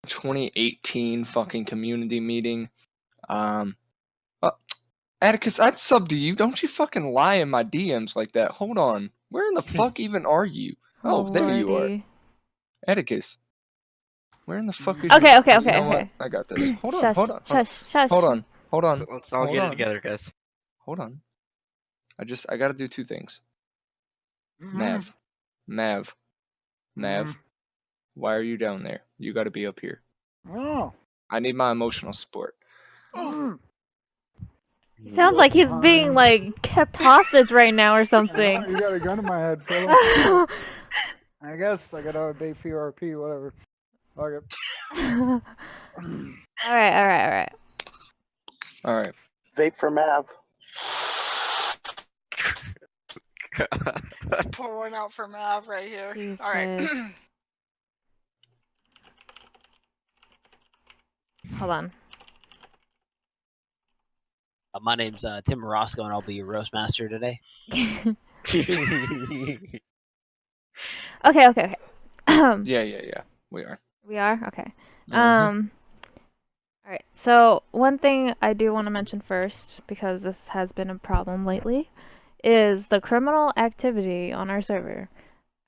2018 fucking community meeting. Atticus, I'd sub to you. Don't you fucking lie in my DMs like that. Hold on. Where in the fuck even are you? Oh, there you are. Atticus. Where in the fuck are you? Okay. You know what? I got this. Hold on. Hold on. Let's all get it together, guys. Hold on. I gotta do two things. Mav. Why are you down there? You gotta be up here. Oh. I need my emotional support. He sounds like he's being like kept hostage right now or something. You got a gun in my head, fella. I guess I gotta obey FearRP, whatever. Okay. Alright. Alright. Vape for Mav. Let's pour one out for Mav right here. Jesus. Alright. Hold on. My name's Tim Morosco, and I'll be your roast master today. Okay. Yeah. We are. We are? Okay. Alright, so one thing I do want to mention first, because this has been a problem lately, is the criminal activity on our server.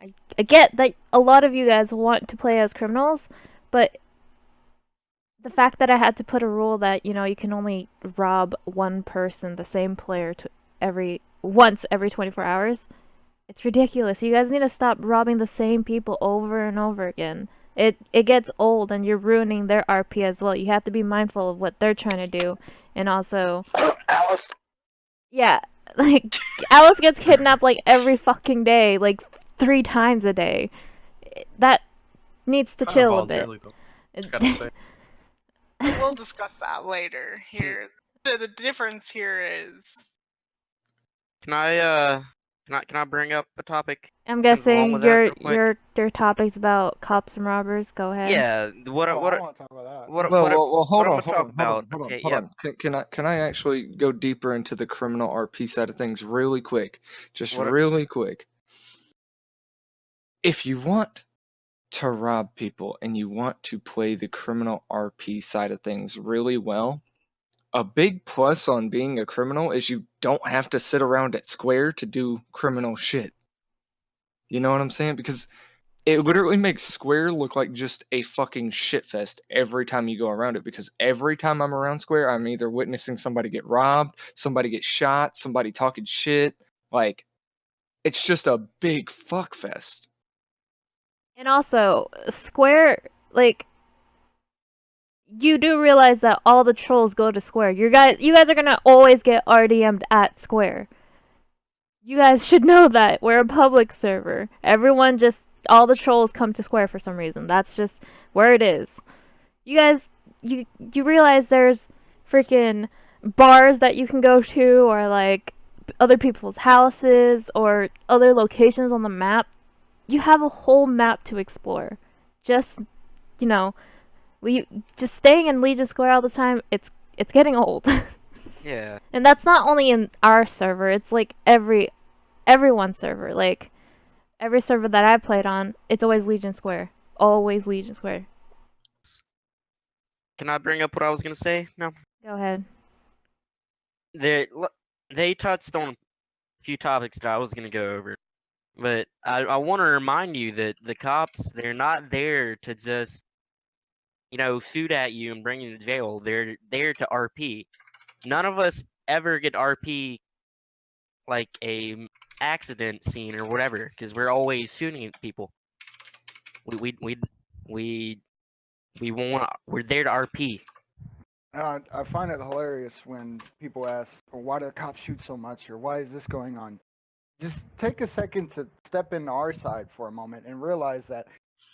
I get that a lot of you guys want to play as criminals, but the fact that I had to put a rule that, you know, you can only rob one person, the same player, once every 24 hours, it's ridiculous. You guys need to stop robbing the same people over and over again. It gets old, and you're ruining their RP as well. You have to be mindful of what they're trying to do, and also... Alice. Yeah, like, Alice gets kidnapped, like, every fucking day, like, 3 times a day. That needs to chill a bit. We'll discuss that later. Here, the difference here is. Can I bring up a topic? I'm guessing your topic's about cops and robbers. Go ahead. Yeah. I want to talk about that. Well, hold on. Okay, Hold on. Can I actually go deeper into the criminal RP side of things really quick? Really quick. If you want to rob people and you want to play the criminal RP side of things really well, a big plus on being a criminal is you don't have to sit around at Square to do criminal shit. You know what I'm saying? Because it literally makes Square look like just a fucking shitfest every time you go around it, because every time I'm around Square, I'm either witnessing somebody get robbed, somebody get shot, somebody talking shit. Like, it's just a big fuckfest. And also, Square, like, you do realize that all the trolls go to Square. You guys are gonna always get RDM'd at Square. You guys should know that. We're a public server. All the trolls come to Square for some reason. That's just where it is. You guys, you realize there's freaking bars that you can go to, or like other people's houses, or other locations on the map. You have a whole map to explore. Just, you know, just staying in Legion Square all the time, it's getting old. Yeah. And that's not only in our server, it's like everyone's server. Like, every server that I've played on, it's always Legion Square. Always Legion Square. Can I bring up what I was gonna say? No. Go ahead. They touched on a few topics that I was gonna go over. But I want to remind you that the cops, they're not there to just, you know, shoot at you and bring you to jail. They're there to RP. None of us ever get RP like a accident scene or whatever, because we're always shooting at people. We're there to RP. I find it hilarious when people ask, well, why do the cops shoot so much, or why is this going on? Just take a second to step into our side for a moment and realize that,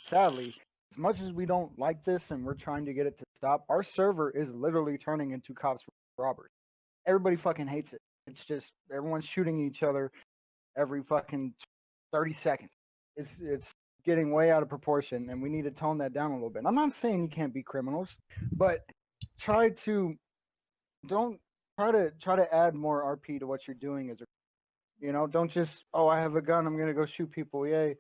sadly, as much as we don't like this and we're trying to get it to stop, our server is literally turning into cops robbers. Everybody fucking hates it. It's just everyone's shooting each other every fucking 30 seconds. It's getting way out of proportion, and we need to tone that down a little bit. I'm not saying you can't be criminals, but try to add more RP to what you're doing as a, you know, don't just, oh, I have a gun, I'm gonna go shoot people, yay.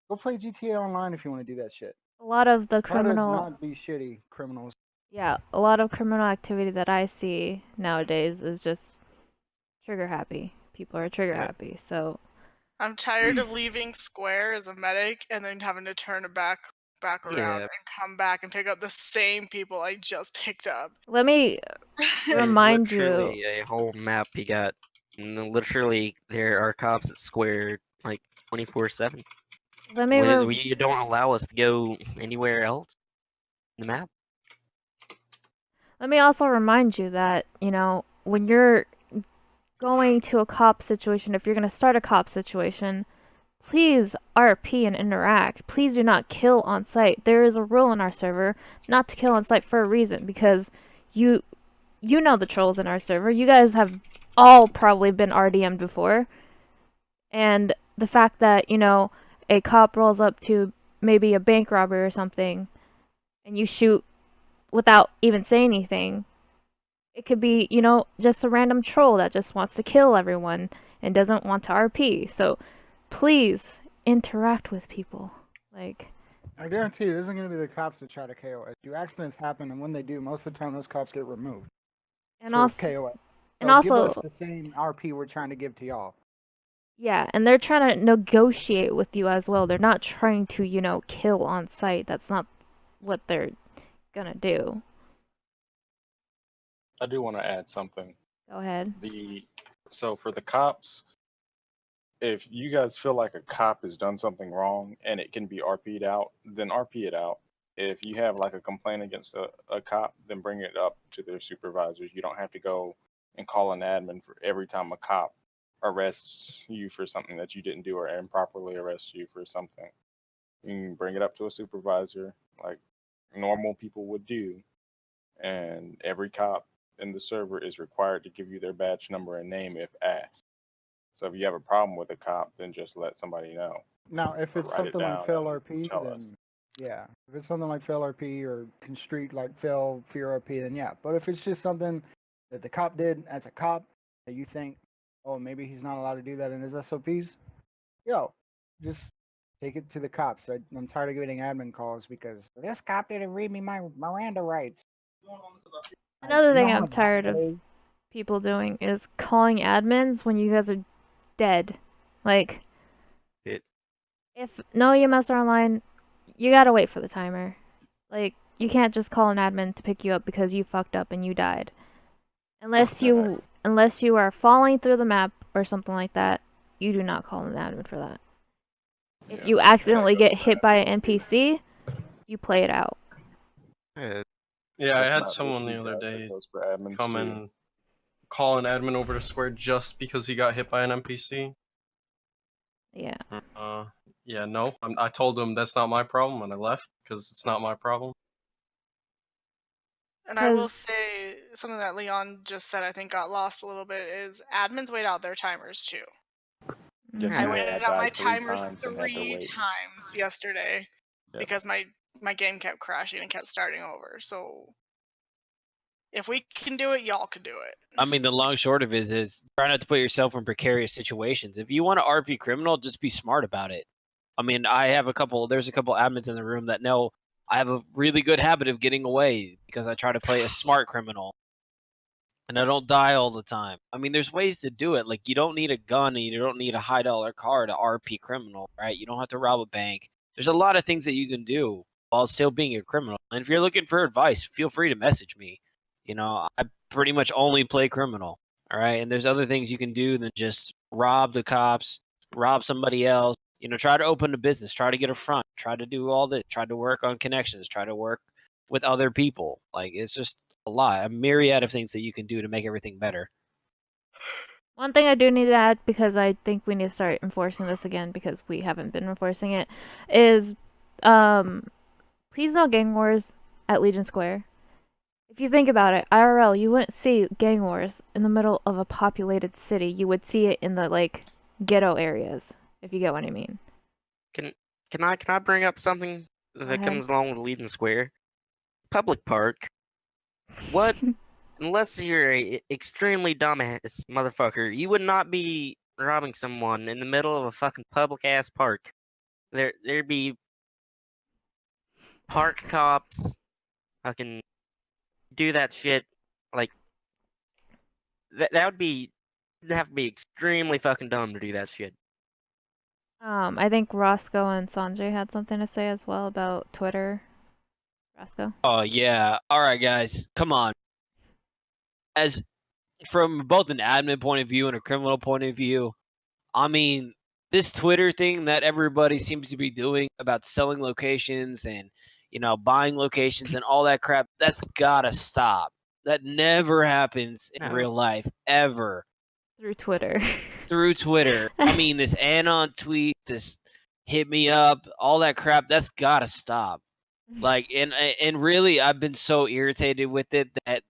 Go play GTA Online if you want to do that shit. A lot of the Try to criminal, not be shitty criminals. yeah, a lot of criminal activity that I see nowadays is just trigger happy. People are trigger happy, so I'm tired of leaving Square as a medic and then having to turn it back around and come back and pick up the same people I just picked up. let me There's remind you. literally a whole map you got. And then literally, there are cops at Square like 24/7. Let me You don't allow us to go anywhere else in the map. let me also remind you that, you know, when you're going to a cop situation, if you're going to start a cop situation, please RP and interact. Please do not kill on site. There is a rule in our server not to kill on site for a reason, because you know the trolls in our server. You guys have all probably been RDM'd before. And the fact that, you know, a cop rolls up to maybe a bank robbery or something and you shoot without even saying anything. It could be, you know, just a random troll that just wants to kill everyone and doesn't want to RP. So please interact with people. Like, I guarantee you, it isn't going to be the cops that try to KOS. Do accidents happen, and when they do, most of the time those cops get removed and for also, KOS. and So give also, us the same RP we're trying to give to y'all. yeah, and they're trying to negotiate with you as well. They're not trying to, you know, kill on site. That's not what they're gonna do. I do want to add something. Go ahead. So for the cops, if you guys feel like a cop has done something wrong and it can be RP'd out, then RP it out. If you have like a complaint against a cop, then bring it up to their supervisors. You don't have to go and call an admin for every time a cop arrests you for something that you didn't do or improperly arrests you for something. You can bring it up to a supervisor like normal people would do, and every cop in the server is required to give you their badge number and name if asked. So if you have a problem with a cop, then just let somebody know. Now, if Or it's write it something like down fail and RP, tell then us. yeah. If it's something like fail RP or constrict like fail FearRP, then yeah. But if it's just something that the cop did as a cop that you think, oh, maybe he's not allowed to do that in his SOPs, yo, just take it to the cops. I'm tired of getting admin calls because this cop didn't read me my Miranda rights. Another You know thing how I'm tired bad of that is? people doing is calling admins when you guys are dead. Like, if no EMS are online, you gotta wait for the timer. Like, you can't just call an admin to pick you up because you fucked up and you died. Unless you are falling through the map or something like that, you do not call an admin for that. If you accidentally get hit by an NPC, you play it out. Yeah, I That's had not someone just the you other guys, that day goes for admins come too. and call an admin over to Square just because he got hit by an NPC. Yeah. Yeah, no. I told him that's not my problem, and I left because it's not my problem. And I will say something that Leon just said I think got lost a little bit is admins wait out their timers too. Yes, I you did. waited I out my died 3 timer times and had to 3 wait. times yesterday Yep. because my game kept crashing and kept starting over. So if we can do it, y'all can do it. I mean, the long short of it is try not to put yourself in precarious situations. If you want to RP criminal, just be smart about it. I mean, there's a couple admins in the room that know I have a really good habit of getting away because I try to play a smart criminal and I don't die all the time. I mean, there's ways to do it. Like, you don't need a gun and you don't need a high dollar car to RP criminal, right? You don't have to rob a bank. There's a lot of things that you can do while still being a criminal. And if you're looking for advice, feel free to message me. You know, I pretty much only play criminal, all right? And there's other things you can do than just rob the cops, rob somebody else. You know, try to open a business, try to get a front, try to do all this, try to work on connections, try to work with other people. Like, it's just a lot, a myriad of things that you can do to make everything better. One thing I do need to add, because I think we need to start enforcing this again because we haven't been enforcing it, is please no gang wars at Legion Square. If you think about it, IRL, you wouldn't see gang wars in the middle of a populated city. You would see it in the, like, ghetto areas, if you get what I mean. Can I bring up something that comes along with Legion Square? Public park. What? Unless you're a extremely dumbass motherfucker, you would not be robbing someone in the middle of a fucking public ass park. There'd be park cops, fucking do that shit. Like that would be you'd have to be extremely fucking dumb to do that shit. I think Roscoe and Sanjay had something to say as well about Twitter. Roscoe? Oh yeah. All right, guys, come on. As from both an admin point of view and a criminal point of view, I mean, this Twitter thing that everybody seems to be doing about selling locations and, you know, buying locations and all that crap, that's gotta stop. That never happens in No. real life, ever. Through Twitter. Through Twitter. I mean, this anon tweet, this hit me up, all that crap, that's gotta stop. Like, and really, I've been so irritated with it that,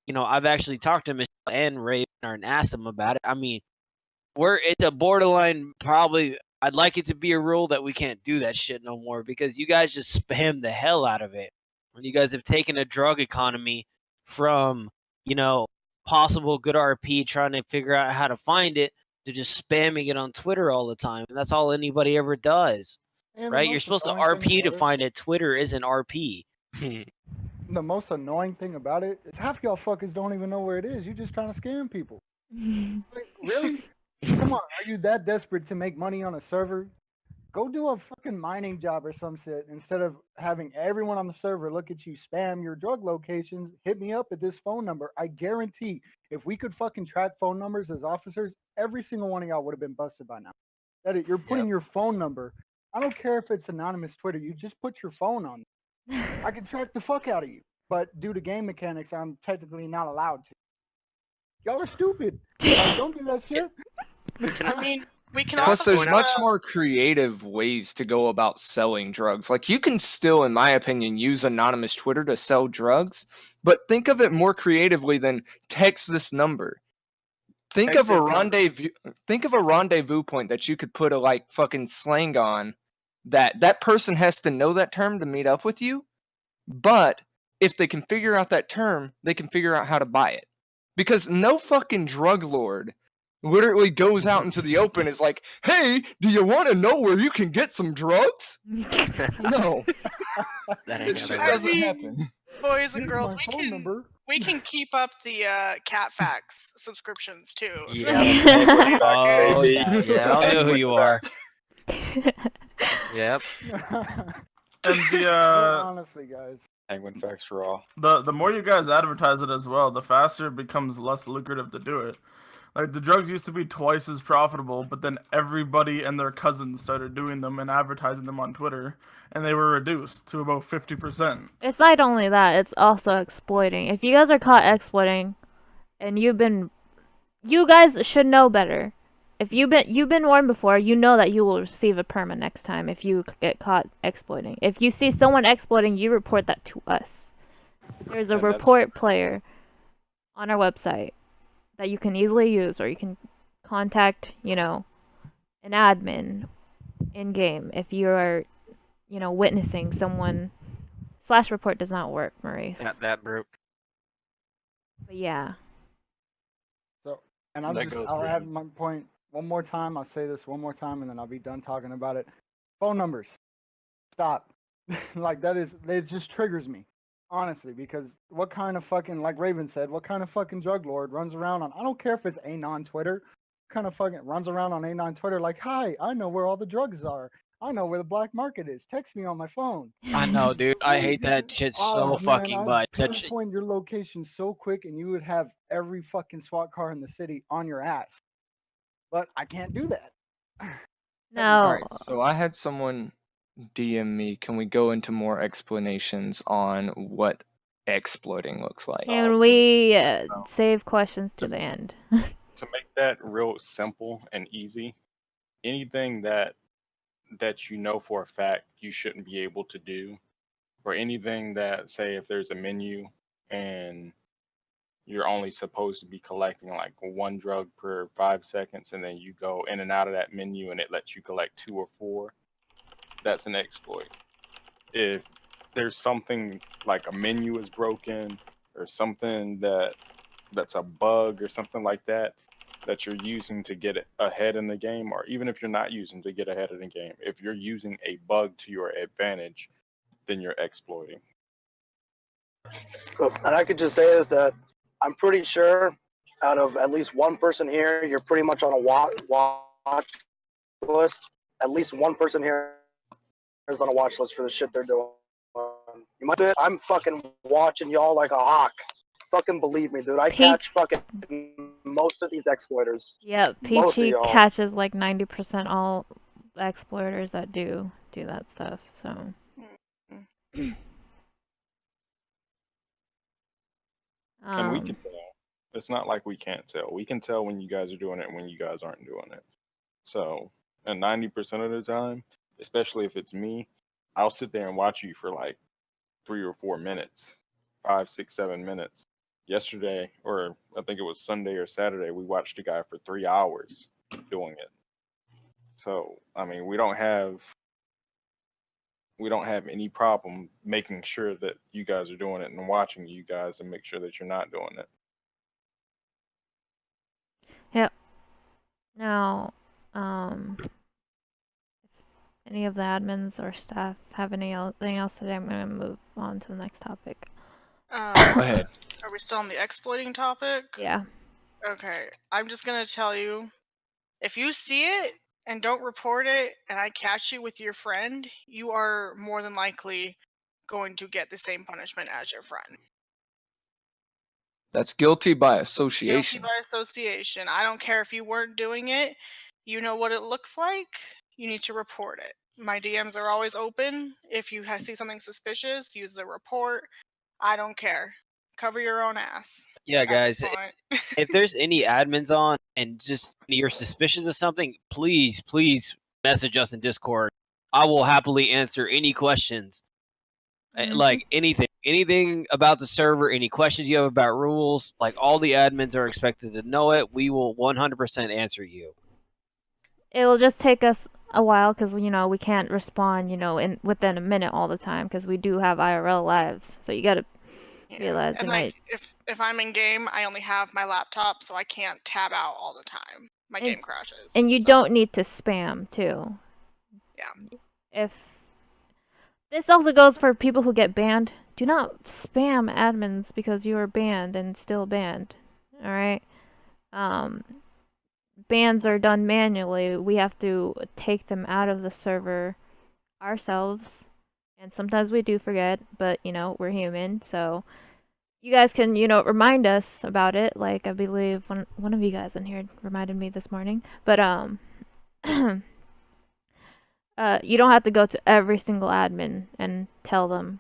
you know, I've actually talked to Michelle and Ray and asked them about it. I mean, it's a borderline probably. I'd like it to be a rule that we can't do that shit no more because you guys just spam the hell out of it. And you guys have taken a drug economy from, you know, possible good RP trying to figure out how to find it to just spamming it on Twitter all the time. And that's all anybody ever does. And the Right? You're most supposed to annoying thing RP to about it- find it. Twitter isn't RP. The most annoying thing about it is half y'all fuckers don't even know where it is. You're just trying to scam people. Like, really? Come on, are you that desperate to make money on a server? Go do a fucking mining job or some shit instead of having everyone on the server look at you spam your drug locations. Hit me up at this phone number. I guarantee if we could fucking track phone numbers as officers, every single one of y'all would have been busted by now. You're putting your phone number. I don't care if it's anonymous Twitter. You just put your phone on. I can track the fuck out of you. But due to game mechanics, I'm technically not allowed to. Y'all are stupid. Like, don't do that shit. I mean, we can Plus, also there's point much out- more creative ways to go about selling drugs. Like, you can still, in my opinion, use anonymous Twitter to sell drugs, but think of it more creatively than text this number. Think Text of a this number. rendezvous. Think of a rendezvous point that you could put a like fucking slang on. That person has to know that term to meet up with you, but if they can figure out that term, they can figure out how to buy it. Because no fucking drug lord literally goes out into the open and is like, hey, do you want to know where you can get some drugs? No. That It ain't shit gonna I work. doesn't mean, happen. boys and Here's girls, my we phone can number. we can keep up the cat facts subscriptions too. Yeah. Oh, baby. yeah, I'll know who you are. Yep. And the honestly, guys. Penguin facts for all. the more you guys advertise it as well, the faster it becomes less lucrative to do it. Like, the drugs used to be twice as profitable, but then everybody and their cousins started doing them and advertising them on Twitter, and they were reduced to about 50%. It's not only that, it's also exploiting. If you guys are caught exploiting, and you guys should know better. If you've been warned before, you know that you will receive a perma next time if you get caught exploiting. If you see someone exploiting, you report that to us. There's a And that's- report player on our website that you can easily use, or you can contact, you know, an admin in game if you are, you know, witnessing someone. Slash report does not work, Maurice. That broke. But yeah. So, and That goes I'll for have you. my point one more time. I'll say this one more time, and then I'll be done talking about it. Phone numbers. Stop. Like, it just triggers me. Honestly, because what kind of fucking, like Raven said, what kind of fucking drug lord runs around on, I don't care if it's anon Twitter, kind of fucking runs around on anon Twitter like, hi, I know where all the drugs are. I know where the black market is. Text me on my phone. I know, dude. I hate that shit so fucking much. I'd That shit. pinpoint your location so quick, and you would have every fucking SWAT car in the city on your ass. But I can't do that. No. Alright, so I had someone DM me. Can we go into more explanations on what exploiting looks like? Can we save questions to the end? To make that real simple and easy, anything that you know for a fact you shouldn't be able to do, or anything that, say, if there's a menu and you're only supposed to be collecting like one drug per 5 seconds, and then you go in and out of that menu and it lets you collect 2 or 4, that's an exploit. If there's something like a menu is broken, or something that's a bug or something like that you're using to get ahead in the game, or even if you're not using to get ahead in the game, if you're using a bug to your advantage, then you're exploiting. And I could just say is that I'm pretty sure out of at least one person here, you're pretty much on a watch list. At least one person here is on a watch list for the shit they're doing. You might do it. I'm fucking watching y'all like a hawk. Fucking believe me, dude. I catch fucking most of these exploiters. Yeah, Peachy catches like 90% all exploiters that do that stuff. So. And we can tell. It's not like we can't tell. We can tell when you guys are doing it and when you guys aren't doing it. So, and 90% of the time, especially if it's me, I'll sit there and watch you for like 3 or 4 minutes, 5, 6, 7 minutes. Yesterday, or I think it was Sunday or Saturday, we watched a guy for 3 hours doing it. So, I mean, we don't have any problem making sure that you guys are doing it and watching you guys and make sure that you're not doing it. Yep. Now, any of the admins or staff have anything else today, I'm going to move on to the next topic. Go ahead. Are we still on the exploiting topic? Yeah. Okay. I'm just going to tell you, if you see it and don't report it, and I catch you with your friend, you are more than likely going to get the same punishment as your friend. That's guilty by association. Guilty by association. I don't care if you weren't doing it. You know what it looks like. You need to report it. My DMs are always open. If you see something suspicious, use the report. I don't care. Cover your own ass. Yeah, guys. If there's any admins on and just you're suspicious of something, please message us in Discord. I will happily answer any questions. Like anything about the server, any questions you have about rules, like all the admins are expected to know it. We will 100% answer you. It will just take us a while because, you know, we can't respond, you know, within a minute all the time because we do have IRL lives. So you got to realize and like, if I'm in game, I only have my laptop, so I can't tab out all the time. My game crashes. And you don't need to spam, too. Yeah. This also goes for people who get banned. Do not spam admins because you are banned and still banned. Alright? Bans are done manually. We have to take them out of the server ourselves. And sometimes we do forget, but, you know, we're human, so you guys can, you know, remind us about it. Like, I believe one of you guys in here reminded me this morning. But, you don't have to go to every single admin and tell them,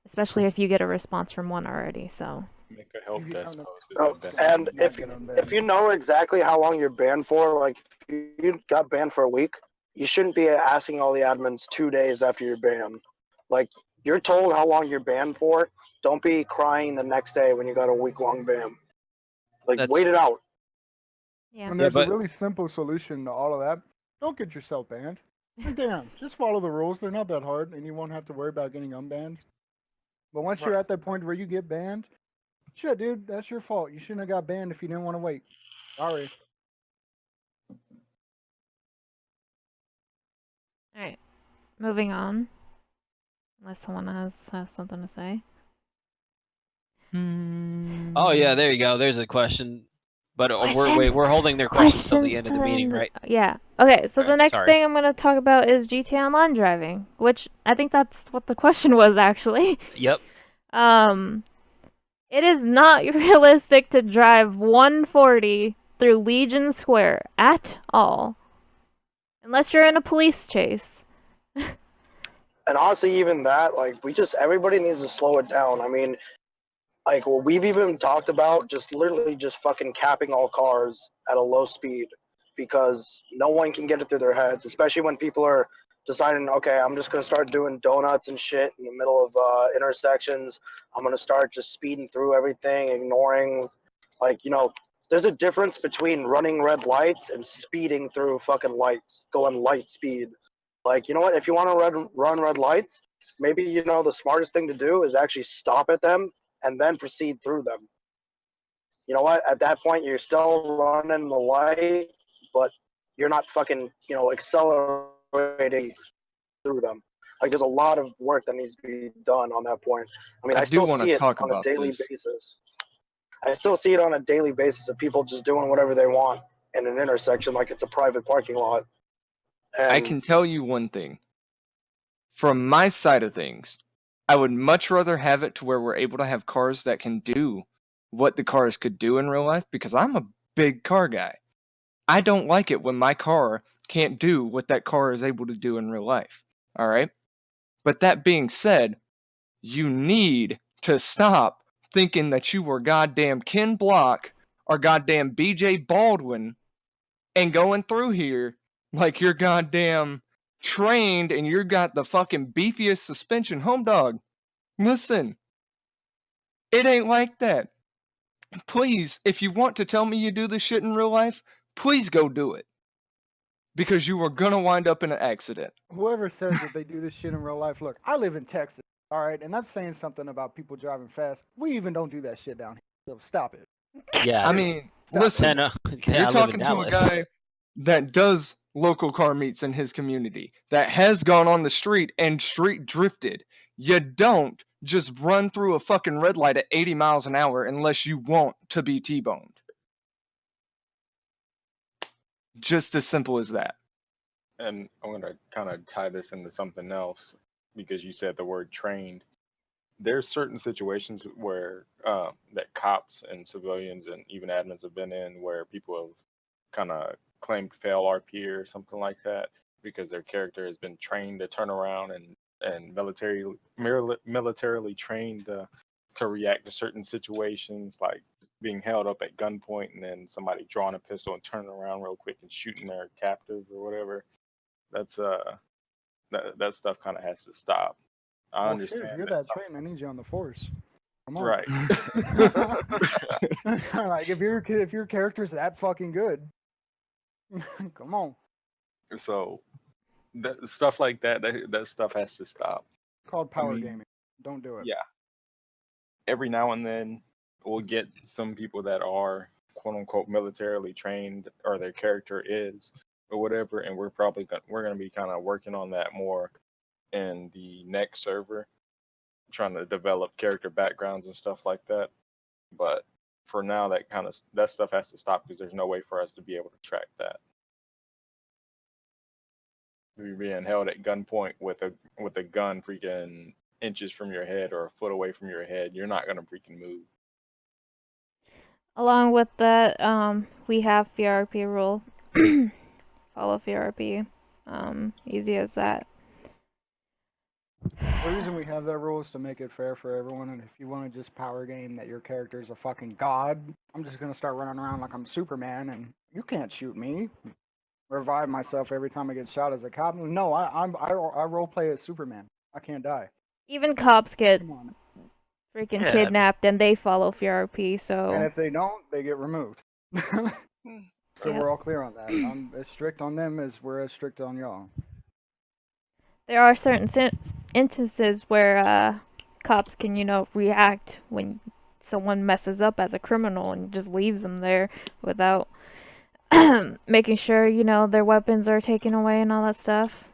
especially if you get a response from one already, so. Make a help desk post. And if you know exactly how long you're banned for, like if you got banned for a week, you shouldn't be asking all the admins 2 days after you're banned. Like, you're told how long you're banned for. Don't be crying the next day when you got a week-long ban. Like, wait it out. Yeah. And there's a really simple solution to all of that. Don't get yourself banned. Like, damn, just follow the rules. They're not that hard, and you won't have to worry about getting unbanned. But once you're at that point where you get banned, shit, dude, that's your fault. You shouldn't have got banned if you didn't want to wait. Sorry. Alright. Moving on. Unless someone has something to say. Oh yeah, there you go. There's a question. But we're holding their questions till the end of the meeting, right? Yeah. Okay, so the next sorry. thing I'm going to talk about is GTA Online driving, which I think that's what the question was, actually. Yep. It is not realistic to drive 140 through Legion Square at all. Unless you're in a police chase. And honestly, even that, like, everybody needs to slow it down. I mean, like, what we've even talked about, just literally just fucking capping all cars at a low speed because no one can get it through their heads, especially when people are deciding, okay, I'm just going to start doing donuts and shit in the middle of intersections. I'm going to start just speeding through everything, ignoring, like, you know, there's a difference between running red lights and speeding through fucking lights, going light speed. Like, you know what, if you want to run red lights, maybe, you know, the smartest thing to do is actually stop at them and then proceed through them. You know what? At that point, you're still running the light, but you're not fucking, you know, accelerating through them. Like, there's a lot of work that needs to be done on that point. I mean, I do still want see to it talk on a about daily this. basis. I still see it on a daily basis of people just doing whatever they want in an intersection like it's a private parking lot. And I can tell you one thing. From my side of things, I would much rather have it to where we're able to have cars that can do what the cars could do in real life, because I'm a big car guy. I don't like it when my car can't do what that car is able to do in real life. Alright? But that being said, you need to stop thinking that you were goddamn Ken Block or goddamn BJ Baldwin and going through here like you're goddamn trained and you got the fucking beefiest suspension. Home dog, listen, it ain't like that. Please, if you want to tell me you do this shit in real life, please go do it. Because you are gonna wind up in an accident. Whoever says that they do this shit in real life, look, I live in Texas, all right, and that's saying something about people driving fast. We even don't do that shit down here, so stop it. Yeah. I mean, Stop listen, yeah, you're I live in talking to a Dallas. guy that does local car meets in his community, that has gone on the street and street drifted. You don't just run through a fucking red light at 80 miles an hour unless you want to be T-boned. Just as simple as that. And I'm going to kind of tie this into something else because you said the word trained. There's certain situations where that cops and civilians and even admins have been in where people have kind of claimed fail RP or something like that because their character has been trained to turn around and militarily trained to react to certain situations, like being held up at gunpoint and then somebody drawing a pistol and turning around real quick and shooting their captive or whatever. That's that stuff kind of has to stop. I Well, understand. shit, if you're that trained, I need you on the force. Come on. Right. Like if your character's that fucking good, come on. So that stuff like that stuff has to stop. It's called Powergaming. Don't do it. Yeah. Every now and then we'll get some people that are quote unquote militarily trained or their character is or whatever, and we're gonna be kind of working on that more in the next server, trying to develop character backgrounds and stuff like that. But for now, that stuff has to stop because there's no way for us to be able to track that. You're being held at gunpoint with a gun freaking inches from your head or a foot away from your head, you're not gonna freaking move. Along with that, we have FearRP rule. Follow FearRP. Easy as that. The reason we have that rule is to make it fair for everyone, and if you want to just power game that your character is a fucking god, I'm just gonna start running around like I'm Superman, and you can't shoot me. Revive myself every time I get shot as a cop. No, I role play as Superman. I can't die. Even cops get Come on. freaking kidnapped and they follow FearRP, And so if they don't, they get removed. So Yep. we're all clear on that. I'm as strict on them as we're as strict on y'all. there are certain instances where cops can, react when someone messes up as a criminal and just leaves them there without making sure, their weapons are taken away and all that stuff.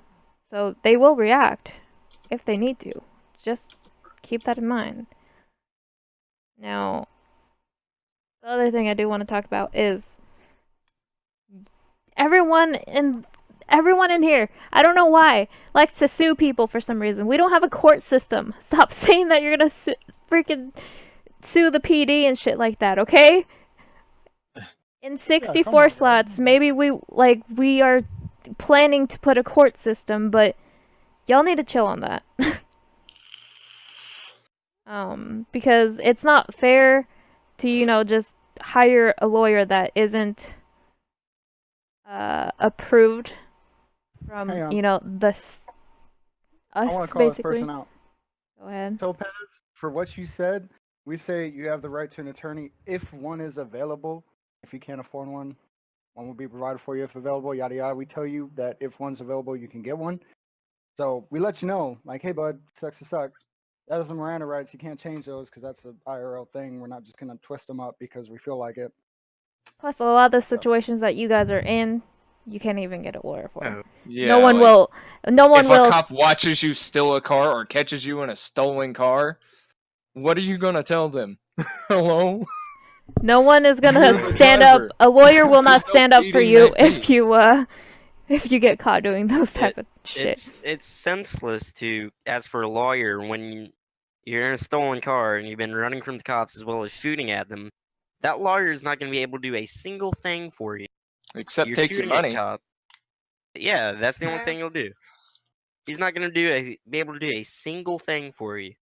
So they will react if they need to. Just keep that in mind. Now, the other thing I do want to talk about is everyone in here, I don't know why, likes to sue people for some reason. We don't have a court system. Stop saying that you're gonna freaking sue the PD and shit like that, okay? In 64 slots, maybe we are planning to put a court system, but y'all need to chill on that. Because it's not fair to, just hire a lawyer that isn't approved from, Hang on. I want us to call this basically. person out. Go ahead. Topaz, for what you said, we say you have the right to an attorney if one is available. If you can't afford one will be provided for you if available, yada yada. We tell you that if one's available, you can get one. So we let you know, like, hey bud, sucks to suck. That is the Miranda rights. You can't change those because that's an IRL thing. We're not just gonna twist them up because we feel like it. Plus, a lot of the situations that you guys are in, you can't even get a lawyer for. Oh, Yeah, no one like, will. No one if will. a cop watches you steal a car or catches you in a stolen car, what are you gonna tell them? Hello? No one is You're gonna the stand up. driver. A lawyer will not There's no stand up for beating you that if you get caught doing those type of shit. It's senseless to ask for a lawyer when you're in a stolen car and you've been running from the cops as well as shooting at them. That lawyer is not going to be able to do a single thing for you. Except You're take your shooting at money. cop. Yeah, that's the only Yeah. thing he'll do. He's not going to be able to do a single thing for you.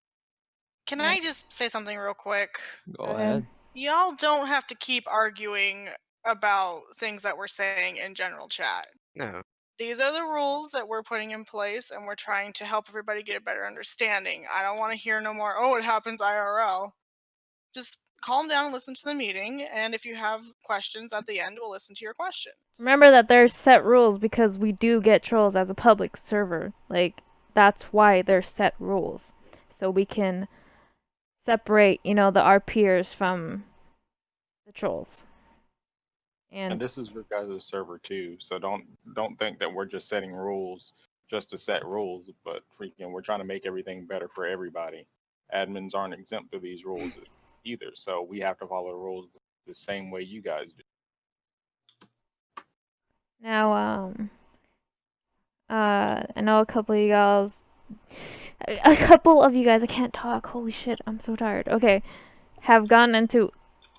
Can I just say something real quick? Go ahead. Y'all don't have to keep arguing about things that we're saying in general chat. No. These are the rules that we're putting in place, and we're trying to help everybody get a better understanding. I don't want to hear no more, oh, it happens IRL. Just calm down and listen to the meeting, and if you have questions at the end, we'll listen to your questions. Remember that there's set rules because we do get trolls as a public server. Like, that's why there's set rules. So we can separate, the RPers from the trolls. And this is your guys' server too, so don't think that we're just setting rules just to set rules, but freaking we're trying to make everything better for everybody. Admins aren't exempt to these rules either, so we have to follow the rules the same way you guys do. Now, I know a couple of you guys, I can't talk, holy shit, I'm so tired. Okay, have gotten into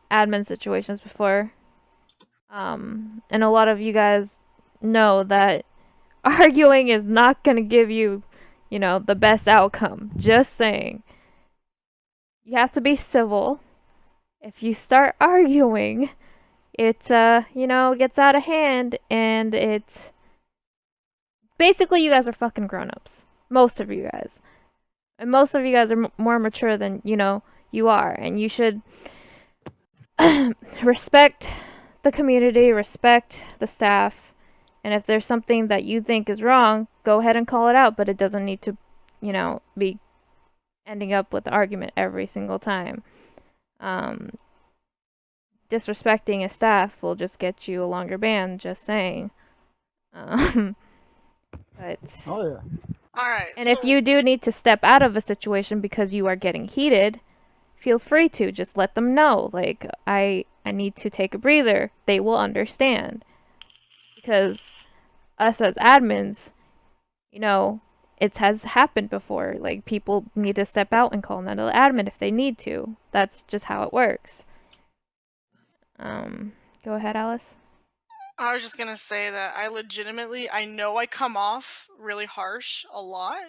admin situations before. And a lot of you guys know that arguing is not gonna give you, the best outcome. Just saying. You have to be civil. If you start arguing, it, gets out of hand, and it's... Basically, you guys are fucking grown-ups. Most of you guys. And most of you guys are more mature than, you are. And you should respect the community, respect the staff, and if there's something that you think is wrong, go ahead and call it out, but it doesn't need to, be ending up with the argument every single time. Disrespecting a staff will just get you a longer ban, just saying. But Oh yeah. Alright, and if you do need to step out of a situation because you are getting heated, feel free to. Just let them know. Like, I need to take a breather. They will understand. Because us as admins, it has happened before. Like, people need to step out and call another admin if they need to. That's just how it works. Go ahead, Alice. I was just gonna say that I know I come off really harsh a lot,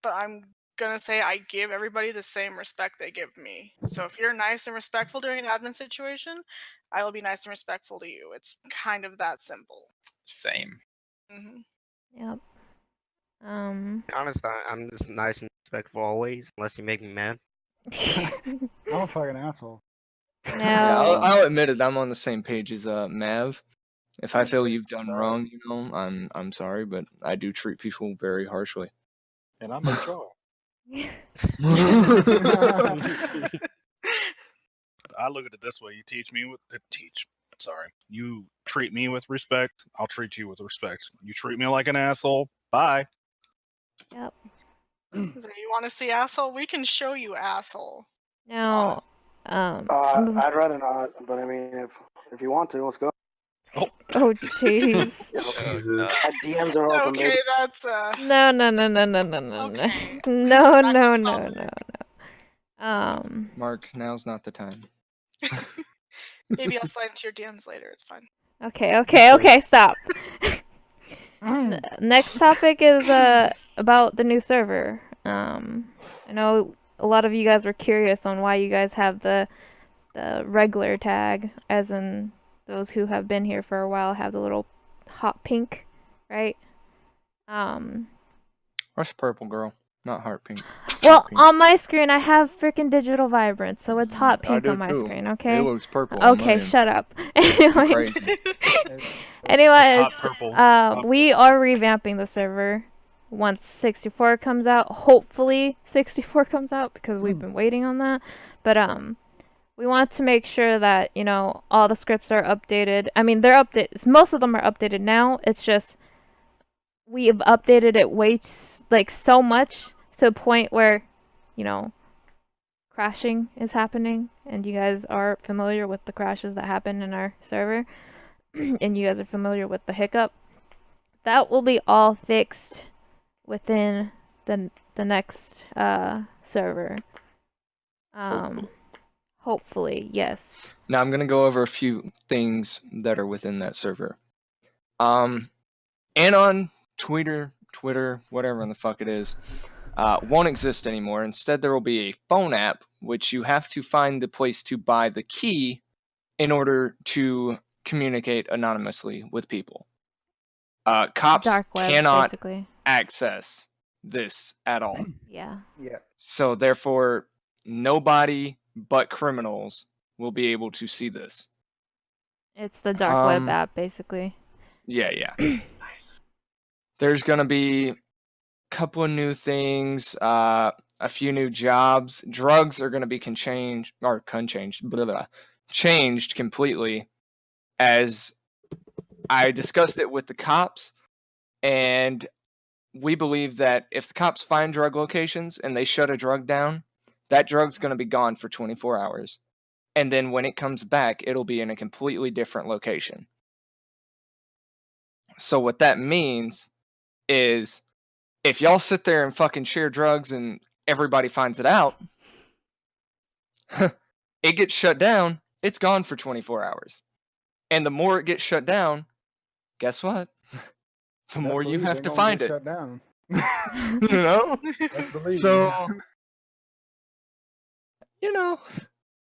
but I'm gonna say I give everybody the same respect they give me. So if you're nice and respectful during an admin situation, I will be nice and respectful to you. It's kind of that simple. Same. Yep. Honest, I'm just nice and respectful always, unless you make me mad. I'm a fucking asshole. No. Yeah, I'll admit it. I'm on the same page as Mav. If I feel you've done wrong, I'm sorry, but I do treat people very harshly. And I'm mature. I look at it this way: you treat me with respect, I'll treat you with respect. You treat me like an asshole, bye. Yep. So you want to see asshole? We can show you asshole. Now, I'd rather not, but I mean, if you want to, let's go. Oh, jeez. My DMs are open, Okay, baby. that's No. No. Mark, now's not the time. Maybe I'll slide into your DMs later. It's fine. Okay, stop. Next topic is about the new server. I know a lot of you guys were curious on why you guys have the regular tag, as in those who have been here for a while have the little hot pink, right? What's purple, girl? Not heart pink. Well, on my screen I have freaking digital vibrance, so it's hot pink on my screen, okay? It looks purple. Okay, shut up. Anyways, we are revamping the server once 64 comes out. Hopefully 64 comes out, because we've been waiting on that. But we want to make sure that, all the scripts are updated. I mean, they're updated. Most of them are updated now. It's just we have updated it like so much to the point where, you know, crashing is happening, and you guys are familiar with the crashes that happen in our server, and you guys are familiar with the hiccup. That will be all fixed within the next server. Hopefully, yes. Now I'm gonna go over a few things that are within that server. Anon, Twitter, whatever the fuck it is, won't exist anymore. Instead, there will be a phone app which you have to find the place to buy the key in order to communicate anonymously with people. Cops Dark web, cannot basically. access this at all. Yeah. Yeah. So therefore, nobody but criminals will be able to see this. It's the dark web app, basically. Yeah. Nice. There's gonna be a couple of new things, a few new jobs. Drugs are gonna be changed completely, as I discussed it with the cops, and we believe that if the cops find drug locations and they shut a drug down, that drug's gonna be gone for 24 hours. And then when it comes back, it'll be in a completely different location. So what that means is, if y'all sit there and fucking share drugs and everybody finds it out, it gets shut down, it's gone for 24 hours. And the more it gets shut down, guess what? The more you have to find it. Shut down. You know? So, you know,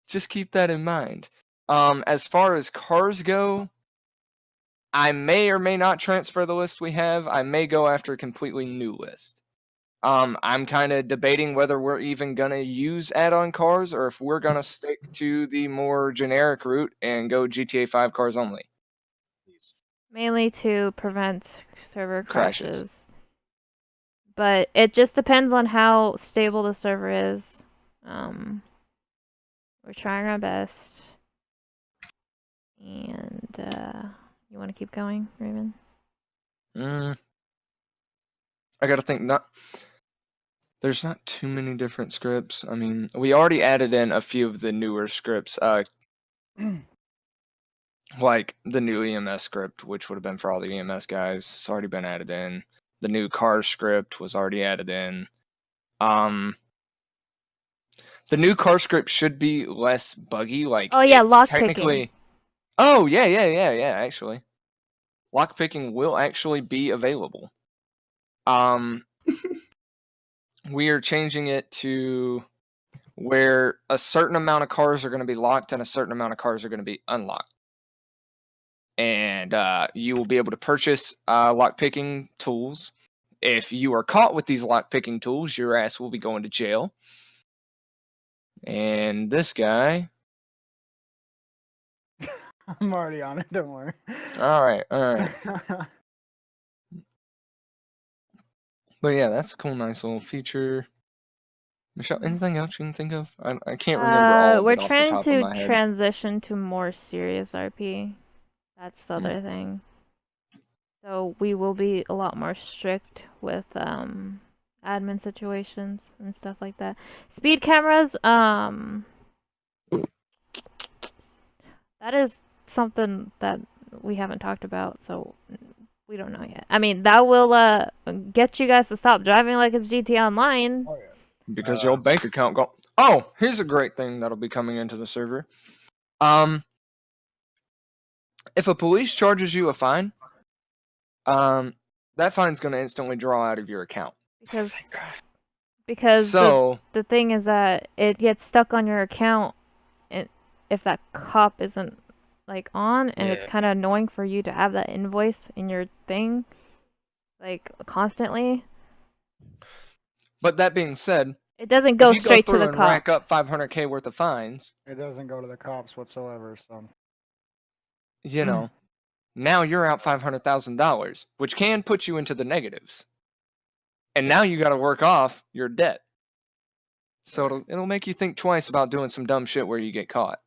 just keep that in mind. As far as cars go, I may or may not transfer the list we have. I may go after a completely new list. I'm kind of debating whether we're even going to use add-on cars or if we're going to stick to the more generic route and go GTA 5 cars only. Mainly to prevent server crashes. But it just depends on how stable the server is. We're trying our best. And, you want to keep going, Raven? I gotta think, there's not too many different scripts. I mean, we already added in a few of the newer scripts, like the new EMS script, which would have been for all the EMS guys. It's already been added in. The new car script was already added in. The new car script should be less buggy. Like, oh yeah, it's lockpicking. Oh yeah. Actually, lockpicking will actually be available. We are changing it to where a certain amount of cars are going to be locked and a certain amount of cars are going to be unlocked. And you will be able to purchase lockpicking tools. If you are caught with these lockpicking tools, your ass will be going to jail. And this guy... I'm already on it, don't worry. Alright. But yeah, that's a cool, nice little feature. Michelle, anything else you can think of? I can't remember all of We're it off the trying top to of my head. transition to more serious RP. That's the other thing. So we will be a lot more strict with admin situations and stuff like that. Speed cameras, that is something that we haven't talked about, so we don't know yet. I mean, that will get you guys to stop driving like it's GTA Online. Oh, yeah. Because your bank account go... Oh, here's a great thing that'll be coming into the server. If a police charges you a fine, that fine's going to instantly draw out of your account. Because so, the thing is that it gets stuck on your account if that cop isn't like on, and it's kind of annoying for you to have that invoice in your thing like constantly. But that being said, it doesn't go straight to the cop. Rack up $500K worth of fines. It doesn't go to the cops whatsoever, so... You know, now you're out $500,000, which can put you into the negatives. And now you got to work off your debt. So it'll make you think twice about doing some dumb shit where you get caught.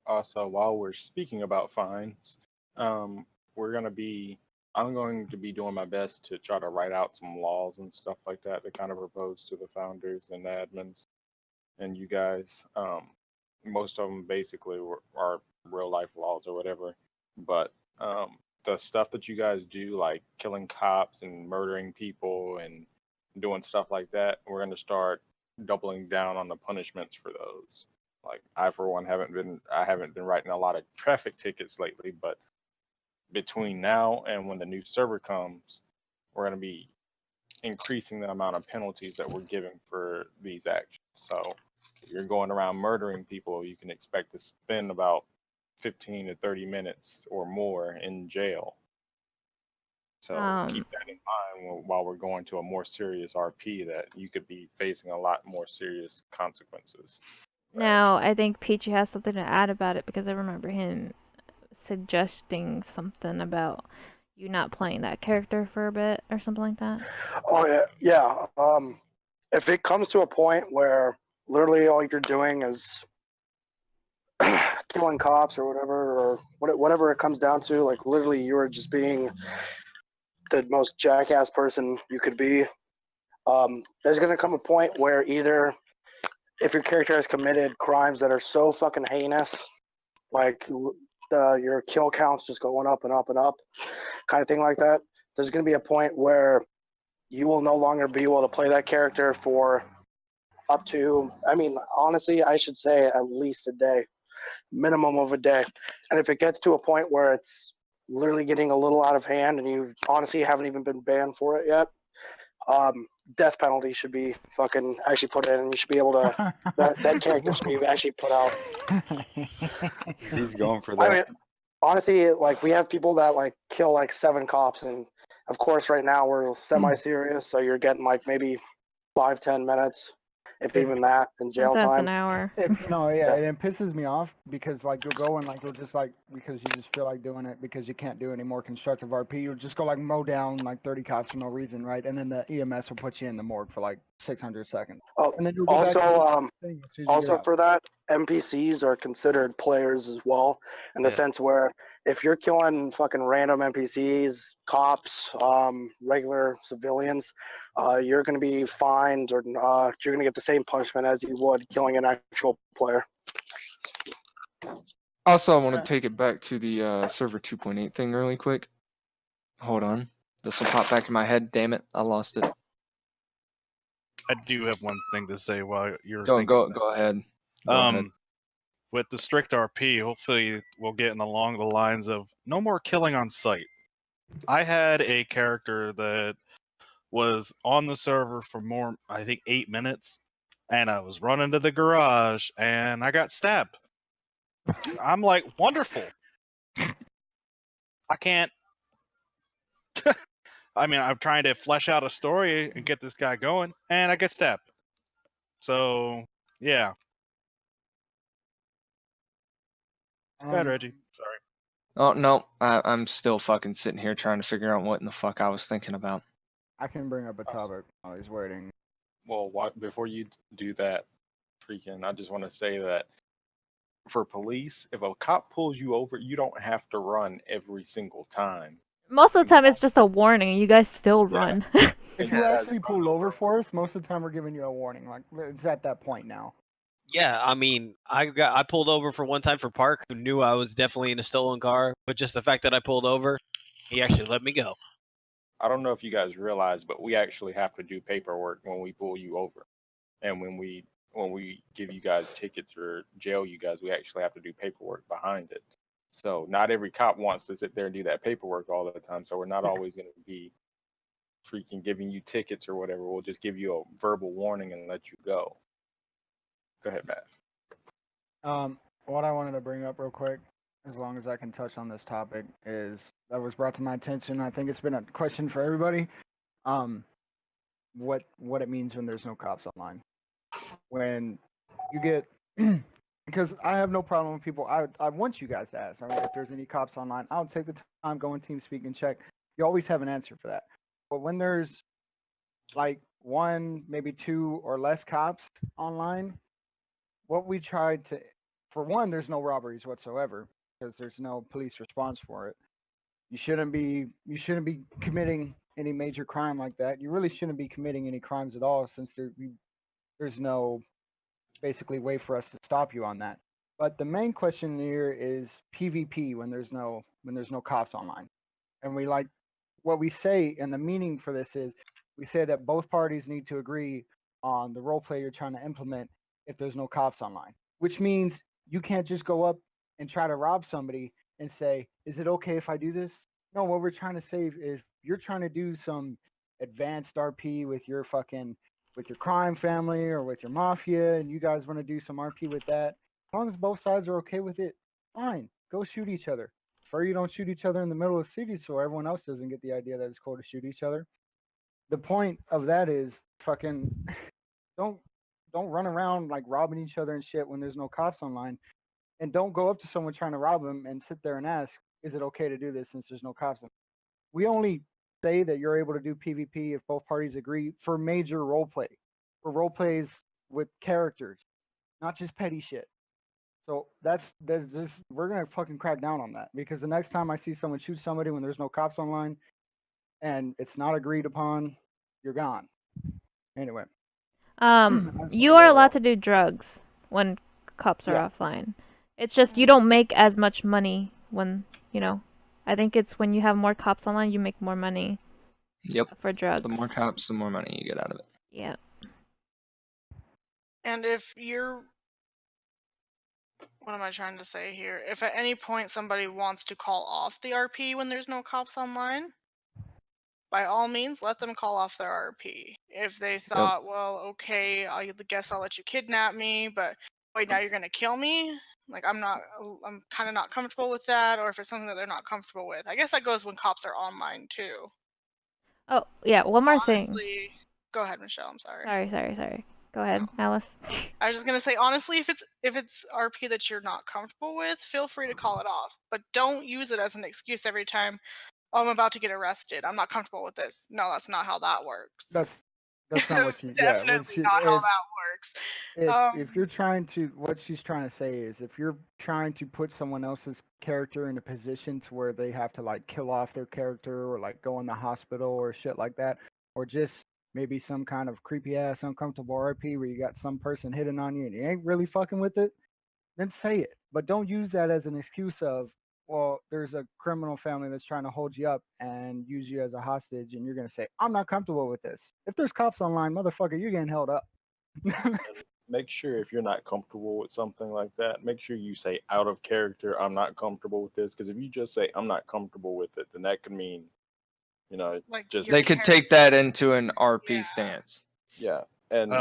Also, while we're speaking about fines, we're going to be I'm going to be doing my best to try to write out some laws and stuff like that to kind of propose to the founders and the admins and you guys. Most of them basically are real life laws or whatever, but the stuff that you guys do, like killing cops and murdering people and doing stuff like that, we're going to start doubling down on the punishments for those. Like I, for one, haven't been writing a lot of traffic tickets lately, but between now and when the new server comes, we're going to be increasing the amount of penalties that we're giving for these actions. So if you're going around murdering people, you can expect to spend about 15 to 30 minutes or more in jail. So keep that in mind while we're going to a more serious RP, that you could be facing a lot more serious consequences. Now, I think Peachy has something to add about it, because I remember him suggesting something about you not playing that character for a bit or something like that. Oh yeah. If it comes to a point where literally all you're doing is killing cops or whatever it comes down to, like literally you are just being the most jackass person you could be, there's gonna come a point where either if your character has committed crimes that are so fucking heinous, like your kill counts just going up and up and up, kind of thing like that, there's going to be a point where you will no longer be able to play that character for up to, I mean, honestly, I should say at least a day, minimum of a day. And if it gets to a point where it's literally getting a little out of hand and you honestly haven't even been banned for it yet, death penalty should be fucking actually put in, and you should be able to that character should be actually put out. He's going for that. I mean, honestly, like we have people that like kill like 7 cops, and of course right now we're semi-serious, so you're getting like maybe 5-10 minutes, if even that, in jail That's time. an hour. And it pisses me off because like you'll go and like you'll just like, because you just feel like doing it because you can't do any more constructive RP, you'll just go like mow down like 30 cops for no reason, right? And then the EMS will put you in the morgue for like 600 seconds. Oh, and then you'll go back to the thing as soon as you also get out. for that, NPCs are considered players as well, in the sense where if you're killing fucking random NPCs, cops, regular civilians, you're going to be fined, or you're going to get the same punishment as you would killing an actual player. Also, I want to take it back to the server 2.8 thing really quick. Hold on. This will pop back in my head. Damn it, I lost it. I do have one thing to say while you're Go thinking. Go ahead. With the strict RP, hopefully we'll get along the lines of no more killing on site. I had a character that was on the server for more, I think, 8 minutes, and I was running to the garage and I got stabbed. I'm like, wonderful. I can't. I mean, I'm trying to flesh out a story and get this guy going, and I get stabbed. So, yeah. Go ahead, Reggie. Sorry. Oh, no. I'm still fucking sitting here trying to figure out what in the fuck I was thinking about. I can bring up a topic while he's waiting. Well, before you do that, I just want to say that for police, if a cop pulls you over, you don't have to run every single time. Most of the time, it's just a warning. You guys still run. If you actually pull over for us, most of the time we're giving you a warning. Like it's at that point now. Yeah, I mean, I pulled over for one time for Park, who knew I was definitely in a stolen car, but just the fact that I pulled over, he actually let me go. I don't know if you guys realize, but we actually have to do paperwork when we pull you over, and when we give you guys tickets or jail you guys, we actually have to do paperwork behind it. So not every cop wants to sit there and do that paperwork all the time. So we're not always going to be freaking giving you tickets or whatever. We'll just give you a verbal warning and let you go. Go ahead, Matt. What I wanted to bring up real quick, as long as I can touch on this topic, is that was brought to my attention. I think it's been a question for everybody. What it means when there's no cops online. When you get, because I have no problem with people. I want you guys to ask. I mean, if there's any cops online, I'll take the time, go in TeamSpeak and check. You always have an answer for that. But when there's like 1, maybe 2 or less cops online, what we tried to, for one, there's no robberies whatsoever because there's no police response for it. You shouldn't be committing any major crime like that. You really shouldn't be committing any crimes at all, since there's no basically way for us to stop you on that. But the main question here is PvP when there's no cops online, and we like what we say, and the meaning for this is we say that both parties need to agree on the role play you're trying to implement if there's no cops online, which means you can't just go up and try to rob somebody and say, is it okay if I do this? No, what we're trying to say is you're trying to do some advanced RP with your crime family or with your mafia, and you guys want to do some RP with that, as long as both sides are okay with it, fine, go shoot each other. Prefer you don't shoot each other in the middle of the city so everyone else doesn't get the idea that it's cool to shoot each other. The point of that is fucking don't run around like robbing each other and shit when there's no cops online, and don't go up to someone trying to rob them and sit there and ask, is it okay to do this since there's no cops online? We only say that you're able to do PvP if both parties agree for major role play, for role plays with characters, not just petty shit. So that's just, we're gonna fucking crack down on that, because the next time I see someone shoot somebody when there's no cops online and it's not agreed upon, you're gone. Anyway. You are allowed to do drugs when cops are offline. It's just you don't make as much money when, I think it's when you have more cops online, you make more money. Yep. For drugs. The more cops, the more money you get out of it. Yeah. And if you're... What am I trying to say here? If at any point somebody wants to call off the RP when there's no cops online, by all means, let them call off their RP. If they thought, well, okay, I guess I'll let you kidnap me, but wait, now you're gonna kill me? Like, I'm kind of not comfortable with that, or if it's something that they're not comfortable with. I guess that goes when cops are online, too. Oh, yeah, one more thing. Honestly, go ahead, Michelle, I'm sorry. Sorry. Go ahead, Alice. I was just gonna say, honestly, if it's RP that you're not comfortable with, feel free to call it off. But don't use it as an excuse every time, oh, I'm about to get arrested, I'm not comfortable with this. No, that's not how that works. That's not what you. Definitely not how that works. If you're trying to, what she's trying to say is, if you're trying to put someone else's character in a position to where they have to like kill off their character or like go in the hospital or shit like that, or just maybe some kind of creepy ass uncomfortable RP where you got some person hitting on you and you ain't really fucking with it, then say it. But don't use that as an excuse of, well, there's a criminal family that's trying to hold you up and use you as a hostage, and you're gonna say, I'm not comfortable with this. If there's cops online, motherfucker, you're getting held up. Make sure if you're not comfortable with something like that, make sure you say out of character, I'm not comfortable with this. Because if you just say I'm not comfortable with it, then that could mean, like just they could take that into an RP stance. Yeah, and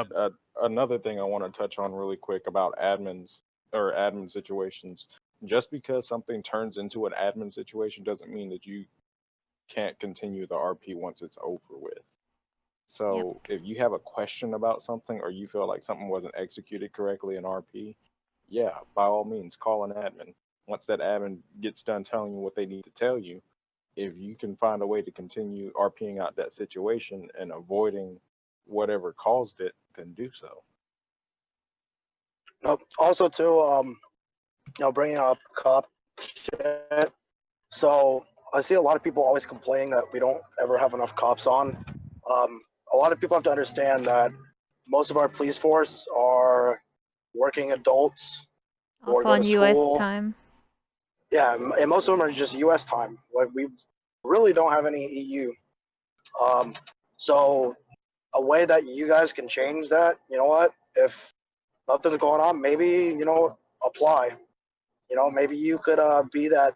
another thing I want to touch on really quick about admins or admin situations. Just because something turns into an admin situation doesn't mean that you can't continue the RP once it's over with. So if you have a question about something or you feel like something wasn't executed correctly in RP, yeah, by all means, call an admin. Once that admin gets done telling you what they need to tell you, if you can find a way to continue RPing out that situation and avoiding whatever caused it, then do so. Also, too, bringing up cop shit. So I see a lot of people always complaining that we don't ever have enough cops on. A lot of people have to understand that most of our police force are working adults. Also on US time. Yeah, and most of them are just US time. Like, we really don't have any EU. So a way that you guys can change that, you know what? If nothing's going on, maybe, apply. Maybe you could be that